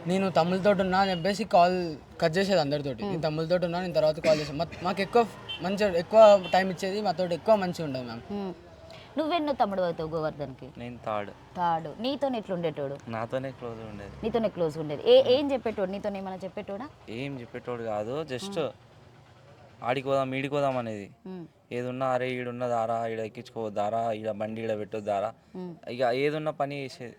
నేను తమ్ముళ్ళతో ఉన్నా అని చెప్పేసి కాల్ కట్ చేసేది అందరితోటి. నేను తమ్ముళ్ళతో ఉన్నా, నేను తర్వాత కాల్ చేసాను. మాకు ఎక్కువ టైం ఇచ్చేది, మాతో ఎక్కువ మంచిగా ఉండదు మ్యామ్. నువ్వెన్నో తమ్ముడు అవుతావు గోవర్ధన్కి? నేను థర్డ్. నీతో ఎట్లుండేటోడు? నాతోనే క్లోజ్ ఉండేది. నీతోనే క్లోజ్ ఉండేది. ఏం చెప్పేటోడు? నీతో ఏమైనా చెప్పేటోడా? ఏం చెప్పేటోడు కాదు, జస్ట్ ఆడికి పోదాం ఈడికి పోదాం అనేది. ఏదున్నా అరే ఈడున్న దారా, ఈడ ఎక్కించుకోవద్దారా, ఈడ బండి ఈడ పెట్టొద్దారా, ఇక ఏదున్న పని చేసేది.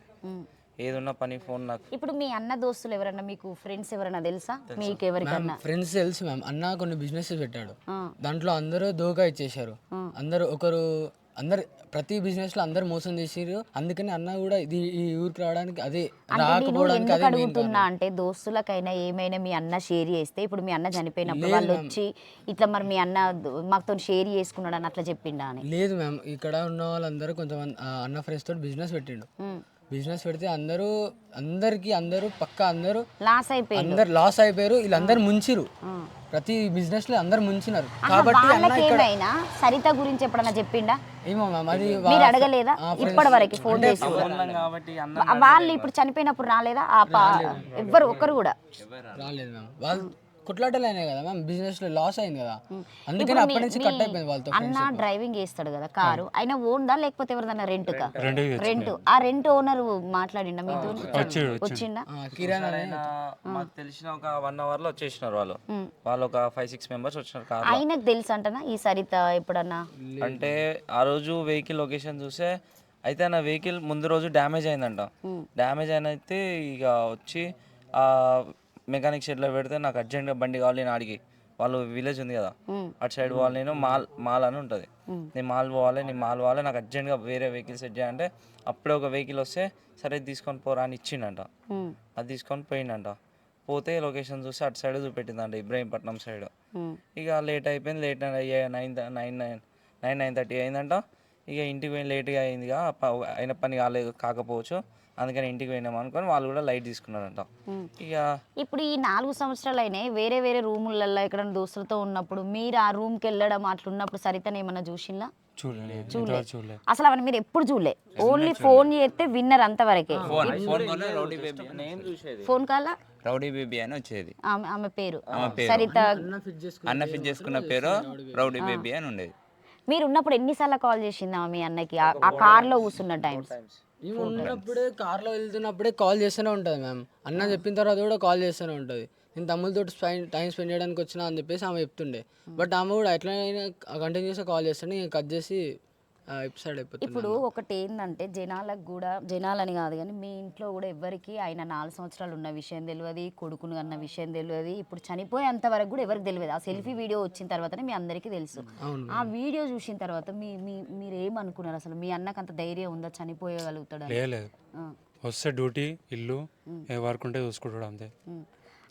ఏదున్న పని ఫోన్ నాకు. ఇప్పుడు మీ అన్న దోస్తులు ఎవరన్నా, మీకు ఫ్రెండ్స్ ఎవరైనా తెలుసా? మీకు ఎవరికన్నా ఫ్రెండ్స్ తెలుసు మ్యామ్. అన్న కొన్ని బిజినెస్ పెట్టాడు, దాంట్లో అందరూ దోగా ఇచ్చేసారు. అందరు ప్రతి బిజినెస్ లో అందరు మోసం చేసారు. అందుకని అన్న కూడా ఈ ఊరికి రావడానికి అదే రాకపోవడానికి అదే అడుగుతున్నా. అంటే దోస్తులకైనా ఏమైనా మీ అన్న షేర్ చేస్తే, ఇప్పుడు మీ అన్న చనిపోయినప్పుడు వాళ్ళు వచ్చి ఇట్లా మరి మీ అన్న మాతో షేర్ చేసుకున్నాడు అని అట్లా చెప్పిండా అని? లేదు మ్యామ్, ఇక్కడ ఉన్న వాళ్ళందరూ కొంచెం అన్న ఫ్రెండ్స్ తోటి బిజినెస్ పెట్టిండు. బిజినెస్ పెడితే అందరూ పక్కా అందరూ లాస్ అయిపోయారు. వీళ్ళందరూ ముంచిరు, ప్రతి బిజినెస్ లో అందరు ముంచినారు. కాబట్టి సరిత గురించి ఎప్పుడన్నా చెప్పిండా? ఏమో మ్యామ్, అది మీరు అడగలేదా ఇప్పటి వరకు ఫోన్ చేసి? వాళ్ళు ఇప్పుడు చనిపోయినప్పుడు రాలేదా? ఎవ్వరు ఒక్కరు కూడా రాలేదు మ్యామ్. వాళ్ళు కొట్లాటలేనే కదా మ్యామ్, బిజినెస్ లో లాస్ అయింది కదా, అందుకని అప్పటి నుంచి కట్ అయిపోయింది వాళ్ళతో. అన్న డ్రైవింగ్ చేస్తాడు కదా కారు, అయినా ఓన్దా లేకపోతే ఎవరిదన్నా రెంట్? ఆ రెంట్ ఓనర్ మాట్లాడిండా మీతో? వచ్చిండా? కిరణ్ మాకు తెలిసిన ఒక 1 hour లో వచ్చేసినారు వాళ్ళు ఒక 5-6 members వచ్చినారు కార్. ఆయనకు తెలుసు అంటనా ఈ సరిత ఎప్పుడన్నా? అంటే ఆ రోజు వెహికల్ లొకేషన్ చూసే అయితే నా వెహికల్ ముందు రోజు డ్యామేజ్ అయిందంట. డ్యామేజ్ అయినైతే ఇక వచ్చి మెకానిక్ షెడ్లో పెడితే నాకు అర్జెంట్గా బండి కావాలి, నేను అడిగి వాళ్ళు విలేజ్ ఉంది కదా అటు సైడ్ పోవాలి, నేను మాల్ అని ఉంటుంది, నేను మాల్ పోవాలి, నాకు అర్జెంట్గా వేరే వెహికల్ సెట్ చేయాలంటే అప్పుడే ఒక వెహికల్ వస్తే సరే తీసుకొని పోరా అని ఇచ్చిండంట. అది తీసుకొని పోయిండంట. పోతే లొకేషన్ చూసి అటు సైడ్ చూపెట్టిందంట, ఇబ్రహీంపట్నం సైడ్. ఇక లేట్ అయిపోయింది, 9:30 అయిందంట. ఇక ఇంటికి పోయి లేట్గా అయిందిగా, అయిన పని కాకపోవచ్చు, అందుకని ఇంటికి పోయినాం అనుకొని వాళ్ళు కూడా లైట్ తీసుకున్నారంట. ఇక ఇప్పుడు ఈ 4 సంవత్సరాలు అయినాయి, వేరే వేరే రూములలో ఇక్కడ దోస్తులతో ఉన్నప్పుడు మీరు ఆ రూమ్కి వెళ్ళడం అట్లున్నప్పుడు సరితను ఏమన్నా చూసిందా? చూడలే. అసలు అవన్నీ మీరు ఎప్పుడు చూడలే, ఓన్లీ ఫోన్ చేస్తే విన్నర్ అంతవరకే. ఫోన్ కాల్ రౌడీ బేబీ అని వచ్చేది, ఆమె పేరు సరిత, అన్న ఫిట్ చేసుకున్న పేరు రౌడీ బేబీ అని ఉండేది. మీరు ఉన్నప్పుడు ఎన్నిసార్లు కాల్ చేసిందా మీ అన్నకి ఆ కార్లో కూర్చున్న టైమ్స్? మేము ఉన్నప్పుడే కార్లో వెళ్తున్నప్పుడే కాల్ చేస్తూనే ఉంటుంది మ్యామ్. అన్న చెప్పిన తర్వాత కూడా కాల్ చేస్తూనే ఉంటుంది. నేను తమ్ములతో టైం స్పెండ్ చేయడానికి వచ్చినా అని చెప్పేసి ఆమె చెప్తుండే. బట్ ఆమె కూడా ఎట్లయినా కంటిన్యూస్గా కాల్ చేస్తుండే, కట్ చేసి ఎపిసోడ్ అయిపోతుంది. ఇప్పుడు ఒకటి ఏంటంటే జనాలని కాదు కానీ మీ ఇంట్లో కూడా ఎవరికి ఆయన 4 సంవత్సరాలు ఉన్న విషయం తెలియదు, కొడుకును అన్న విషయం తెలియదు, ఇప్పుడు చనిపోయేంత వరకు కూడా ఎవరికి తెలియదు. ఆ సెల్ఫీ వీడియో వచ్చిన తర్వాతనే మీ అందరికీ తెలుసు. ఆ వీడియో చూసిన తర్వాత మీరు ఏమనుకున్నారు? అసలు మీ అన్నకు అంత ధైర్యం ఉందా చనిపోయగలుగుతాడు? లేదు, వస్తే డ్యూటీ ఇల్లు ఏ వర్క్ ఉంటే చూసుకుంటాడు అంతే.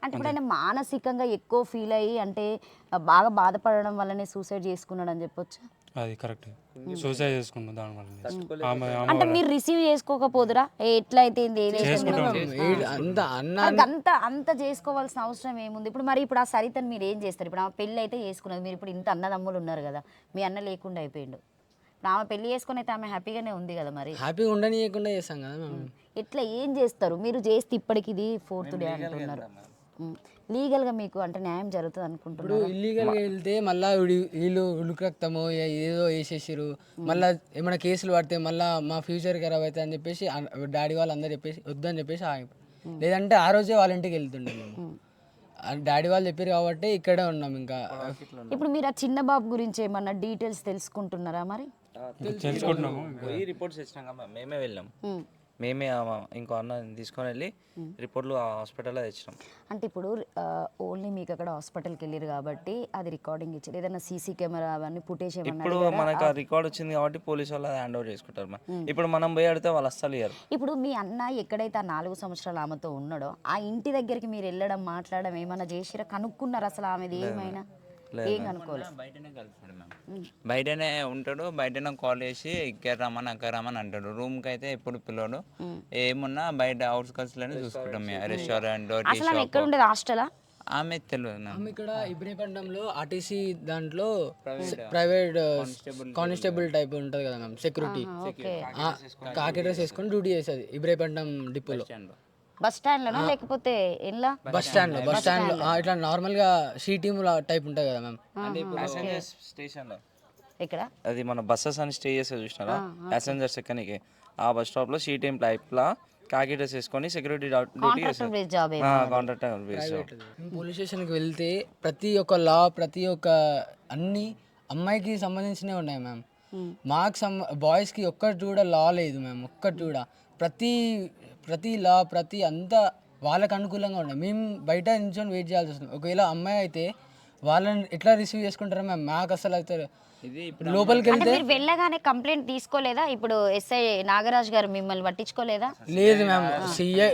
అంటే ఇప్పుడు ఆయన మానసికంగా ఎక్కువ ఫీల్ అయ్యి అంటే బాగా బాధపడడం వల్లనే సూసైడ్ చేసుకున్నాడు అని చెప్పొచ్చు. అది కరెక్ట్, సూసైడ్ చేసుకున్నాం దానివల్ల. అంటే మీరు రిసీవ్ చేసుకోకపోదురా ఎట్లయితే అంత చేసుకోవాల్సిన అవసరం ఏముంది? ఇప్పుడు మరి ఇప్పుడు ఆ సరితని మీరు ఏం చేస్తారు? ఇప్పుడు ఆమె పెళ్ళి అయితే చేసుకున్నది, మీరు ఇప్పుడు ఇంత అన్నదమ్ములు ఉన్నారు కదా, మీ అన్న లేకుండా అయిపోయిండు, ఇప్పుడు ఆమె పెళ్లి చేసుకుని అయితే ఆమె హ్యాపీగానే ఉంది కదా, మరి హ్యాపీగా ఉండనియకుండా చేస్తాం కదా మేము. ఎట్లా ఏం చేస్తారు మీరు? చేస్తే ఇప్పటికి ఇది 4th డే అంటున్నారు. లీగల్గా మీకు అంటే న్యాయం జరుగుతుంది అనుకుంటున్నారు? ఇప్పుడు ఇల్లీగల్గా వెళ్తే మళ్ళీ వీళ్ళు ఉలుక్రక్తమో ఏదో వేసేసారు, మళ్ళీ ఏమైనా కేసులు పడితే మళ్ళీ మా ఫ్యూచర్ ఖరాబ్ అవుతుంది అని చెప్పేసి డాడీ వాళ్ళు అందరు చెప్పేసి వద్దని చెప్పేసి లేదంటే ఆ రోజే వాళ్ళ ఇంటికి వెళ్తుండే మేము. డాడీ వాళ్ళు చెప్పారు కాబట్టి ఇక్కడే ఉన్నాం. ఇంకా ఇప్పుడు మీరు ఆ చిన్న బాబు గురించి ఏమన్నా డీటెయిల్స్ తెలుసుకుంటున్నారా? మరి తెలుసుకుంటున్నాము, రిపోర్ట్స్ ఇచ్చినాక మేమే వెళ్ళాం, మేమే ఇంకో అన్న తీసుకొని వెళ్ళి రిపోర్ట్లు ఆ హాస్పిటల్లో తెచ్చినాం. అంటే ఇప్పుడు ఓన్లీ మీకు అక్కడ హాస్పిటల్కి వెళ్ళారు కాబట్టి అది రికార్డింగ్ ఇచ్చారు, ఏదైనా సీసీ కెమెరా అవన్నీ ఫుటేజ్ ఇప్పుడు మనకు ఆ రికార్డ్ వచ్చింది కాబట్టి పోలీసు వాళ్ళు హ్యాండ్ ఓవర్ చేసుకుంటారు. ఇప్పుడు మనం పోయి అడితే వాళ్ళు అస్సలు ఇయ్యరు. ఇప్పుడు మీ అన్న ఎక్కడైతే ఆ 4 సంవత్సరాలు ఆమెతో ఉన్నాడో ఆ ఇంటి దగ్గరికి మీరు వెళ్ళడం మాట్లాడడం ఏమైనా చేసిరా? కనుక్కున్నారు అసలు ఆమెది ఏమైనా? ఏం కనుక్కోలేదు, బయటనే ఉంటాడు, బయటనే కాల్ చేసి ఇక్కడ రమ్మని అంటాడు. రూమ్కి అయితే ఎప్పుడు పిల్లడు, ఏమున్నా బయట అవుట్స్కట్స్ లోనే చూసుకుంటాం, రెస్టారెంట్ ఎక్కడ ఉండేది హాస్టలా? ఆమె తెలియదు. ఆమె ఇక్కడ ఇబ్రహీంపట్నంలో ఆర్టీసీ దాంట్లో ప్రైవేట్ కానిస్టేబుల్ టైప్ ఉంటుంది కదా మ్యామ్, సెక్యూరిటీ. కాకి డ్రెస్ వేసుకొని డ్యూటీ చేసేది ఇబ్రహీంపట్నం డిపోలో. బస్ స్టాండ్ లోనా లేకపోతే ఎలా? బస్ స్టాండ్ లో ఇట్లా నార్మల్ గా షీ టీమ్ టైప్ ఉంటుంది కదా మ్యామ్. స్టేషన్ లో ఇక్కడ అది మన బస్సెస్ అని స్టే చేస్తే చూసినారా ప్యాసింజర్స్ ఎక్కనికి, ఆ బస్ స్టాప్ లో షీ టీమ్ టైప్ లా కాకి డ్రెస్ వేసుకొని సెక్యూరిటీ డ్యూటీ కాంట్రాక్ట్. పోలీస్ స్టేషన్కి వెళ్తే ప్రతి ఒక్క లా, ప్రతి ఒక్క అన్ని అమ్మాయికి సంబంధించినవి ఉన్నాయి మ్యామ్. మాకు బాయ్స్కి ఒక్కటి కూడా లా లేదు మ్యామ్, ఒక్కటి కూడా. ప్రతి లా ప్రతి అంతా వాళ్ళకి అనుకూలంగా ఉన్నాయి. మేము బయట నిల్చొని వెయిట్ చేయాల్సి వస్తుంది. ఒకవేళ అమ్మాయి అయితే వాళ్ళని ఎట్లా రిసీవ్ చేసుకుంటారా మ్యామ్? మాకు అసలు అయితే లోపలికి వెళ్తే వెళ్ళగానే కంప్లైంట్ తీసుకోలేదా? ఇప్పుడు ఎస్ఐ నాగరాజ్ గారు మిమ్మల్ని పట్టించుకోలేదా? లేదు మ్యామ్, సిఐ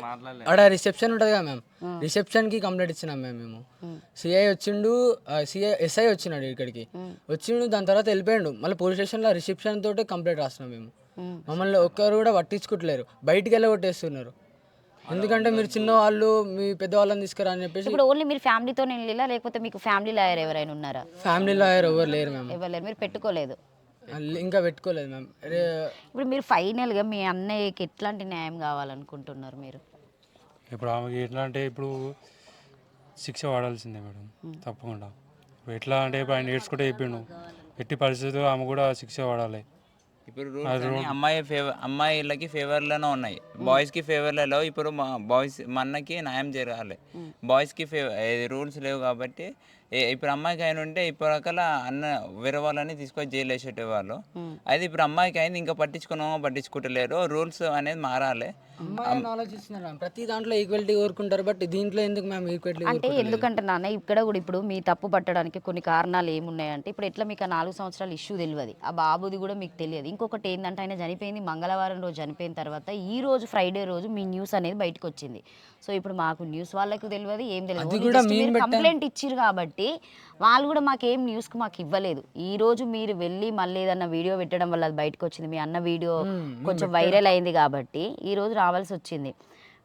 అక్కడ రిసెప్షన్ ఉంటుంది కదా మ్యామ్, రిసెప్షన్కి కంప్లైంట్ ఇచ్చినాం మేము. సిఐ వచ్చిండు, ఎస్ఐ వచ్చినాడు ఇక్కడికి వచ్చిండు, దాని తర్వాత వెళ్ళిపోయాడు. మళ్ళీ పోలీస్ స్టేషన్లో రిసెప్షన్ తోటే కంప్లైంట్ రాస్తున్నాం మేము. మమ్మల్ని ఒక్కరు కూడా పట్టించుకోవట్లేరు, బయటికి వెళ్ళగొట్టేస్తున్నారు. ఎందుకంటే మీరు చిన్న వాళ్ళు మీ పెద్దవాళ్ళని తీసుకురా అని చెప్పేసి. ఇప్పుడు ఓన్లీ మీరు ఫ్యామిలీతో వెళ్ళిలా లేకపోతే మీకు ఫ్యామిలీ లాయర్ ఎవరైనా ఉన్నారా? ఫ్యామిలీ లాయర్ ఎవరు లేరు మ్యామ్. ఎవరు లేరు, మీరు పెట్టుకోలేదు? ఇంకా పెట్టుకోలేదు మ్యామ్. ఇప్పుడు మీరు ఫైనల్గా మీ అన్నయ్యకి ఎట్లాంటి న్యాయం కావాలనుకుంటున్నారు మీరు? ఇప్పుడు ఆమెకి ఎట్లా అంటే ఇప్పుడు శిక్ష పడాల్సిందే మేడం, తప్పకుండా. ఎట్లా అంటే ఇప్పుడు ఆయన ఏడ్చుకుంటే చెప్పిండు, ఎట్టి పరిస్థితుల్లో ఆమె కూడా శిక్ష పడాలి. ఇప్పుడు రూల్స్ అమ్మాయిలకి ఫేవర్లోనే ఉన్నాయి, బాయ్స్కి ఫేవర్లలో. ఇప్పుడు మా అన్నకి న్యాయం జరగాలి, బాయ్స్కి రూల్స్ లేవు కాబట్టి ఇప్పుడు అమ్మాయికి అయిన ఉంటే ఇప్పటికల అన్న వేరే వాళ్ళని తీసుకొని జైలు వేసేటవాళ్ళు. అయితే ఇప్పుడు అమ్మాయికి అయింది, ఇంకా పట్టించుకుంటలేరు. రూల్స్ అనేది మారాలి. అమ్మాయిని ఆలోచిస్తున్నారు ప్రతి దాంట్లో ఈక్వాలిటీ కోరుకుంటారు, బట్ దీంట్లో ఎందుకు మేము ఈక్వాలిటీ అంటే ఎందుకంటే నాన్న ఇక్కడ కూడా ఇప్పుడు మీ తప్పు పట్టడానికి కొన్ని కారణాలు ఏమున్నాయంటే, ఇప్పుడు ఎట్లా మీకు ఆ 4 సంవత్సరాల ఇష్యూ తెలియదు, ఆ బాబుది కూడా మీకు తెలియదు. ఇంకొకటి ఏంటంటే ఆయన చనిపోయింది మంగళవారం రోజు, చనిపోయిన తర్వాత ఈ రోజు ఫ్రైడే రోజు మీ న్యూస్ అనేది బయటకు వచ్చింది. సో ఇప్పుడు మాకు న్యూస్ వాళ్ళకు తెలియదు, ఏం తెలియదు. కంప్లైంట్ ఇచ్చిరు కాబట్టి వాళ్ళు కూడా మాకేం న్యూస్కి మాకు ఇవ్వలేదు. ఈ రోజు మీరు వెళ్ళి మళ్ళీ ఏదన్నా వీడియో పెట్టడం వల్ల అది బయటకు వచ్చింది. మీ అన్న వీడియో కొంచెం వైరల్ అయింది కాబట్టి ఈ రోజు రావాల్సి వచ్చింది.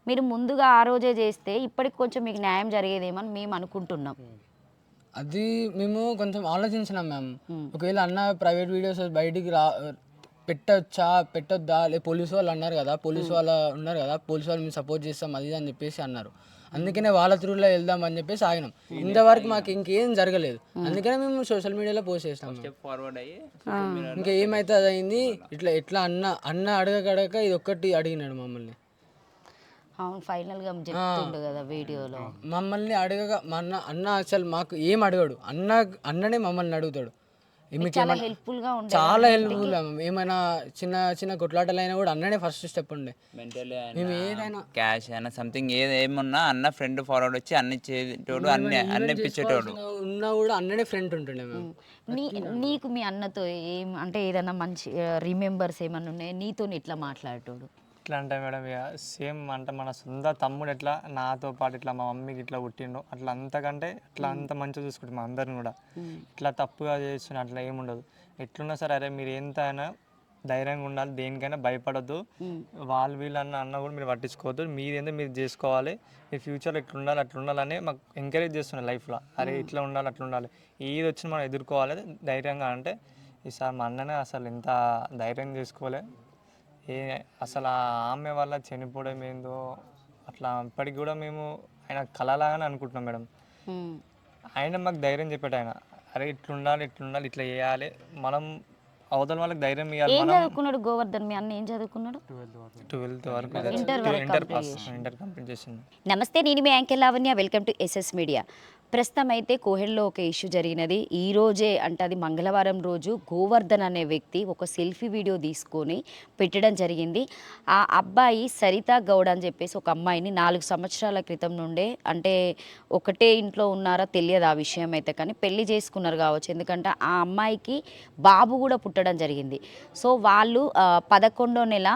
మీరు ముందుగా ఆ రోజే చేస్తే ఇప్పటికి కొంచెం మీకు న్యాయం జరిగేదేమని మేము అనుకుంటున్నాం. అది మేము కొంచెం ఆలోచించినాం మ్యామ్. ఒకవేళ అన్న ప్రైవేట్ వీడియోస్ బయటికి పెట్టొద్దా, పోలీసు వాళ్ళు అన్నారు కదా, పోలీసు వాళ్ళు ఉన్నారు కదా, పోలీసు వాళ్ళు మేము సపోర్ట్ చేస్తాం అది అని చెప్పేసి అన్నారు. అందుకనే వాళ్ళ త్రూలో వెళ్దాం అని చెప్పేసి ఆగినాం. ఇంతవరకు మాకు ఇంకేం జరగలేదు, అందుకనే మేము సోషల్ మీడియాలో పోస్ట్ చేస్తాం. ఫార్వర్డ్ అయ్యి ఇంకా ఏమైతే అది అయింది. ఎట్లా అన్న అడగక ఇది ఒక్కటి అడిగినాడు మమ్మల్ని. అవును, ఫైనల్గా చెప్తుండు కదా వీడియోలో. మమ్మల్ని అడగక అన్న అసలు మాకు ఏం అడగాడు, అన్ననే మమ్మల్ని అడుగుతాడు. చాలా హెల్ప్ఫుల్గా ఉండే, చాలా హెల్ప్ఫుల్. ఏమైనా చిన్న చిన్న కొట్లాటలు అయినా కూడా అన్ననే ఫస్ట్ స్టెప్ ఉండే. మేము ఏదైనా క్యాష్ అయినా సంథింగ్ ఏమున్నా అన్న ఫ్రెండ్ ఫార్వర్డ్ వచ్చి అన్ని చేసేటోడు, అన్ని ఇప్పించేటోడు ఉన్నా కూడా అన్ననే ఫ్రెండ్ ఉంటుండే మేము. నీకు మీ అన్నతో ఏం అంటే ఏదైనా మంచి రిమెంబర్స్ ఏమన్నా ఉన్నాయి? నీతో ఇట్లా మాట్లాడేటోడు ఎట్లా అంటే మేడం ఇక సేమ్ అంటే మన సొంత తమ్ముడు ఎట్లా నాతో పాటు ఇట్లా మా మమ్మీకి ఇట్లా పుట్టిండు అట్లా, అంతకంటే ఇట్లా అంత మంచిగా చూసుకుంటాం మా అందరిని కూడా. ఇట్లా తప్పుగా చేస్తున్నా అట్లా ఏముండదు. ఎట్లున్నా సరే అరే మీరు ఎంతైనా ధైర్యంగా ఉండాలి, దేనికైనా భయపడద్దు. వాళ్ళు వీళ్ళన్న కూడా మీరు పట్టించుకోవద్దు, మీరేందో మీరు చేసుకోవాలి. మీ ఫ్యూచర్లో ఇట్లా ఉండాలి అట్లా ఉండాలని మాకు ఎంకరేజ్ చేస్తున్నాయి లైఫ్లో. అరే ఇట్లా ఉండాలి అట్లా ఉండాలి, ఏది వచ్చినా మనం ఎదుర్కోవాలి ధైర్యంగా. అంటే ఈసారి మా అన్ననే అసలు ఎంత ధైర్యం చేసుకోలే. అసలు ఆమె వల్ల చనిపోవడం ఏందో అట్లా ఇప్పటికి కూడా మేము ఆయన కళలాగానే అనుకుంటున్నాం మేడం. ఆయన మాకు ధైర్యం చెప్పాడు. ఆయన అరే ఇట్లుండాలి ఇట్లుండాలి ఇట్లా చేయాలి, మనం అవతల వాళ్ళకి ధైర్యం ఇవ్వాలి. ఏం చదువుకున్నాడు గోవర్ధన్ మీ అన్న? ఏం చదువుకున్నాడు? 12th వరకు ఇంటర్ కంప్లీట్ చేసింది. నమస్తే, నేను మీ anchor Lavanya. Welcome to SS media. ప్రస్తుతం అయితే కోహెడ్లో ఒక ఇష్యూ జరిగినది. ఈ రోజే అంటే అది మంగళవారం రోజు గోవర్ధన్ అనే వ్యక్తి ఒక సెల్ఫీ వీడియో తీసుకొని పెట్టడం జరిగింది. ఆ అబ్బాయి సరితా గౌడ్ అని చెప్పేసి ఒక అమ్మాయిని 4 సంవత్సరాల క్రితం నుండే, అంటే ఒకటే ఇంట్లో ఉన్నారా తెలియదు ఆ విషయం అయితే, కానీ పెళ్లి చేసుకున్నారు కావచ్చు. ఎందుకంటే ఆ అమ్మాయికి బాబు కూడా పుట్టడం జరిగింది. సో వాళ్ళు 11వ నెల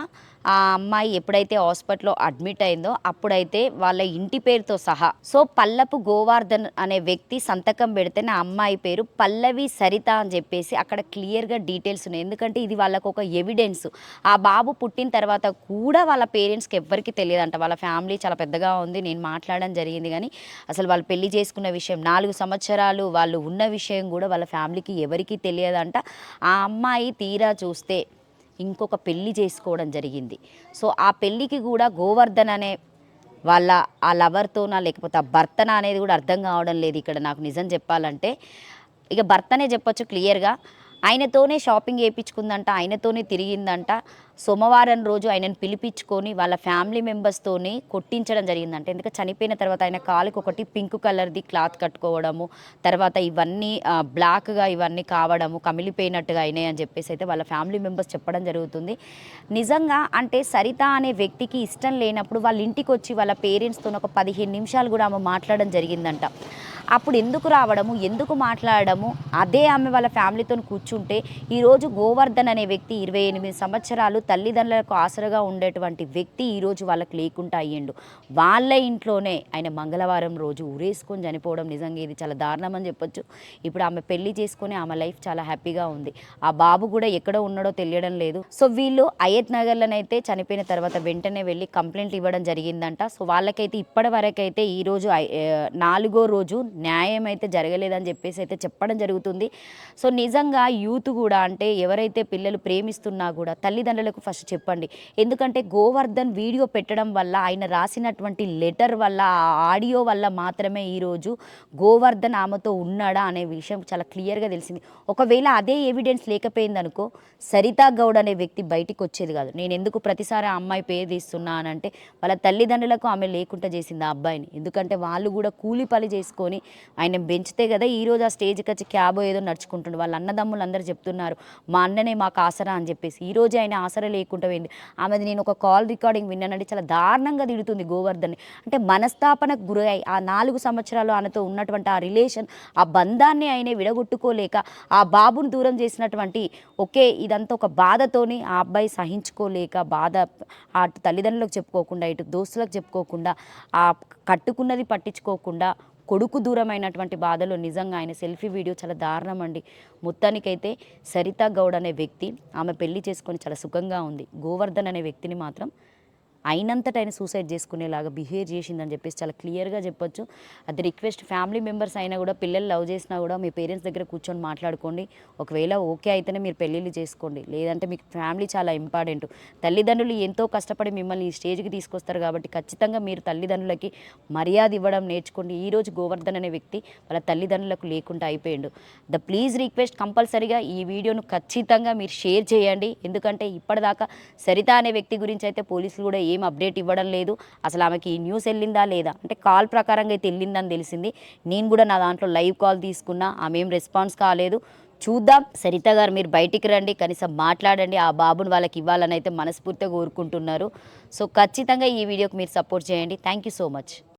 ఆ అమ్మాయి ఎప్పుడైతే హాస్పిటల్లో అడ్మిట్ అయిందో అప్పుడైతే వాళ్ళ ఇంటి పేరుతో సహా, సో పల్లపు గోవర్ధన్ అనే వ్యక్తి సంతకం పెడితే నా అమ్మాయి పేరు పల్లవి సరిత అని చెప్పేసి అక్కడ క్లియర్గా డీటెయిల్స్ ఉన్నాయి. ఎందుకంటే ఇది వాళ్ళకు ఒక ఎవిడెన్స్. ఆ బాబు పుట్టిన తర్వాత కూడా వాళ్ళ పేరెంట్స్కి ఎవ్వరికి తెలియదంట. వాళ్ళ ఫ్యామిలీ చాలా పెద్దగా ఉంది, నేను మాట్లాడడం జరిగింది, కానీ అసలు వాళ్ళు పెళ్లి చేసుకున్న విషయం 4 సంవత్సరాలు వాళ్ళు ఉన్న విషయం కూడా వాళ్ళ ఫ్యామిలీకి ఎవరికీ తెలియదంట. ఆ అమ్మాయి తీరా చూస్తే ఇంకొక పెళ్లి చేసుకోవడం జరిగింది. సో ఆ పెళ్ళికి కూడా గోవర్ధన్ అనే వాళ్ళ ఆ లవర్తోనా లేకపోతే ఆ భర్తనా అనేది కూడా అర్థం కావడం లేదు ఇక్కడ నాకు నిజం చెప్పాలంటే. ఇక భర్తనే చెప్పొచ్చు క్లియర్గా. ఆయనతోనే షాపింగ్ చేయించుకుందంట, ఆయనతోనే తిరిగిందంట. సోమవారం రోజు ఆయనను పిలిపించుకొని వాళ్ళ ఫ్యామిలీ మెంబర్స్తోని కొట్టించడం జరిగిందంట. ఎందుకంటే చనిపోయిన తర్వాత ఆయన కాలుకి ఒకటి పింక్ కలర్ది క్లాత్ కట్టుకోవడము, తర్వాత ఇవన్నీ బ్లాక్గా ఇవన్నీ కావడము, కమిలిపోయినట్టుగా అయినాయి అని చెప్పేసి అయితే వాళ్ళ ఫ్యామిలీ మెంబర్స్ చెప్పడం జరుగుతుంది. నిజంగా అంటే సరిత అనే వ్యక్తికి ఇష్టం లేనప్పుడు వాళ్ళ ఇంటికి వచ్చి వాళ్ళ పేరెంట్స్తో ఒక 15 నిమిషాలు కూడా ఆమె మాట్లాడడం జరిగిందంట. అప్పుడు ఎందుకు రావడము, ఎందుకు మాట్లాడడము, అదే ఆమె వాళ్ళ ఫ్యామిలీతో కూర్చుంటే ఈరోజు గోవర్ధన్ అనే వ్యక్తి 28 సంవత్సరాలు తల్లిదండ్రులకు ఆసరగా ఉండేటువంటి వ్యక్తి ఈరోజు వాళ్ళకి లేకుండా అయ్యిండు. వాళ్ళ ఇంట్లోనే ఆయన మంగళవారం రోజు ఊరేసుకొని చనిపోవడం నిజంగా ఇది చాలా దారుణం అని చెప్పొచ్చు. ఇప్పుడు ఆమె పెళ్లి చేసుకొని ఆమె లైఫ్ చాలా హ్యాపీగా ఉంది. ఆ బాబు కూడా ఎక్కడ ఉన్నాడో తెలియడం లేదు. సో వీళ్ళు అయత్ నగర్లోనైతే చనిపోయిన తర్వాత వెంటనే వెళ్ళి కంప్లైంట్ ఇవ్వడం జరిగిందంట. సో వాళ్ళకైతే ఇప్పటి వరకైతే ఈరోజు 4వ రోజు న్యాయం అయితే జరగలేదని చెప్పేసి అయితే చెప్పడం జరుగుతుంది. సో నిజంగా యూత్ కూడా అంటే ఎవరైతే పిల్లలు ప్రేమిస్తున్నా కూడా తల్లిదండ్రులకు తల్లిదండ్రులకు ఫస్ట్ చెప్పండి. ఎందుకంటే గోవర్ధన్ వీడియో పెట్టడం వల్ల, ఆయన రాసినటువంటి లెటర్ వల్ల, ఆ ఆడియో వల్ల మాత్రమే ఈరోజు గోవర్ధన్ ఆమెతో ఉన్నాడా అనే విషయం చాలా క్లియర్గా తెలిసింది. ఒకవేళ అదే ఎవిడెన్స్ లేకపోయిందనుకో సరితా గౌడ్ అనే వ్యక్తి బయటికి వచ్చేది కాదు. నేను ఎందుకు ప్రతిసారి ఆ అమ్మాయి పేరు తీస్తున్నా అని అంటే వాళ్ళ తల్లిదండ్రులకు ఆమె లేకుండా చేసింది ఆ అబ్బాయిని. ఎందుకంటే వాళ్ళు కూడా కూలి పని చేసుకొని ఆయన పెంచితే కదా ఈరోజు ఆ స్టేజ్కి వచ్చి క్యాబో ఏదో నడుచుకుంటుండే. వాళ్ళ అన్నదమ్ములు అందరూ చెప్తున్నారు మా అన్ననే మాకు ఆసరా అని చెప్పేసి. ఈరోజు ఆయన ఆసరా లేకుండా పోయింది. ఆమెది నేను ఒక కాల్ రికార్డింగ్ విన్నానంటే చాలా దారుణంగా తిడుతుంది గోవర్ధన్ని. అంటే మనస్తాపనకు గురై ఆ 4 సంవత్సరాలు ఆయనతో ఉన్నటువంటి ఆ రిలేషన్, ఆ బంధాన్ని ఆయన విడగొట్టుకోలేక ఆ బాబుని దూరం చేసినటువంటి ఒకే ఇదంతా ఒక బాధతోని ఆ అబ్బాయి సహించుకోలేక బాధ అటు తల్లిదండ్రులకు చెప్పుకోకుండా ఇటు దోస్తులకు చెప్పుకోకుండా ఆ కట్టుకున్నది పట్టించుకోకుండా కొడుకు దూరమైనటువంటి బాధలో నిజంగా ఆయన సెల్ఫీ వీడియో చాలా దారుణం అండి. మొత్తానికైతే సరితా గౌడ్ అనే వ్యక్తి ఆమె పెళ్లి చేసుకొని చాలా సుఖంగా ఉంది. గోవర్ధన్ అనే వ్యక్తిని మాత్రం అయినంతట ఆయన సూసైడ్ చేసుకునేలాగా బిహేవ్ చేసిందని చెప్పేసి చాలా క్లియర్గా చెప్పొచ్చు. అది రిక్వెస్ట్ ఫ్యామిలీ మెంబర్స్ అయినా కూడా పిల్లలు లవ్ చేసినా కూడా మీ పేరెంట్స్ దగ్గర కూర్చొని మాట్లాడుకోండి. ఒకవేళ ఓకే అయితేనే మీరు పెళ్ళిళ్ళు చేసుకోండి, లేదంటే మీకు ఫ్యామిలీ చాలా ఇంపార్టెంట్. తల్లిదండ్రులు ఎంతో కష్టపడి మిమ్మల్ని ఈ స్టేజ్కి తీసుకొస్తారు కాబట్టి ఖచ్చితంగా మీరు తల్లిదండ్రులకి మర్యాద ఇవ్వడం నేర్చుకోండి. ఈరోజు గోవర్ధన్ అనే వ్యక్తి వాళ్ళ తల్లిదండ్రులకు లేకుండా అయిపోయిండు. ప్లీజ్ రిక్వెస్ట్ కంపల్సరీగా ఈ వీడియోను ఖచ్చితంగా మీరు షేర్ చేయండి. ఎందుకంటే ఇప్పటిదాకా సరిత అనే వ్యక్తి గురించి అయితే పోలీసులు కూడా ఏం అప్డేట్ ఇవ్వడం లేదు. అసలు ఆమెకి ఈ న్యూస్ వెళ్ళిందా లేదా అంటే కాల్ ప్రకారంగా అయితే వెళ్ళిందని తెలిసింది. నేను కూడా నా దాంట్లో లైవ్ కాల్ తీసుకున్నా, ఆమె ఏం రెస్పాన్స్ కాలేదు. చూద్దాం. సరిత గారు మీరు బయటికి రండి, కనీసం మాట్లాడండి, ఆ బాబుని వాళ్ళకి ఇవ్వాలని అయితే మనస్ఫూర్తిగా కోరుకుంటున్నారు. సో ఖచ్చితంగా ఈ వీడియోకి మీరు సపోర్ట్ చేయండి. Thank you so much.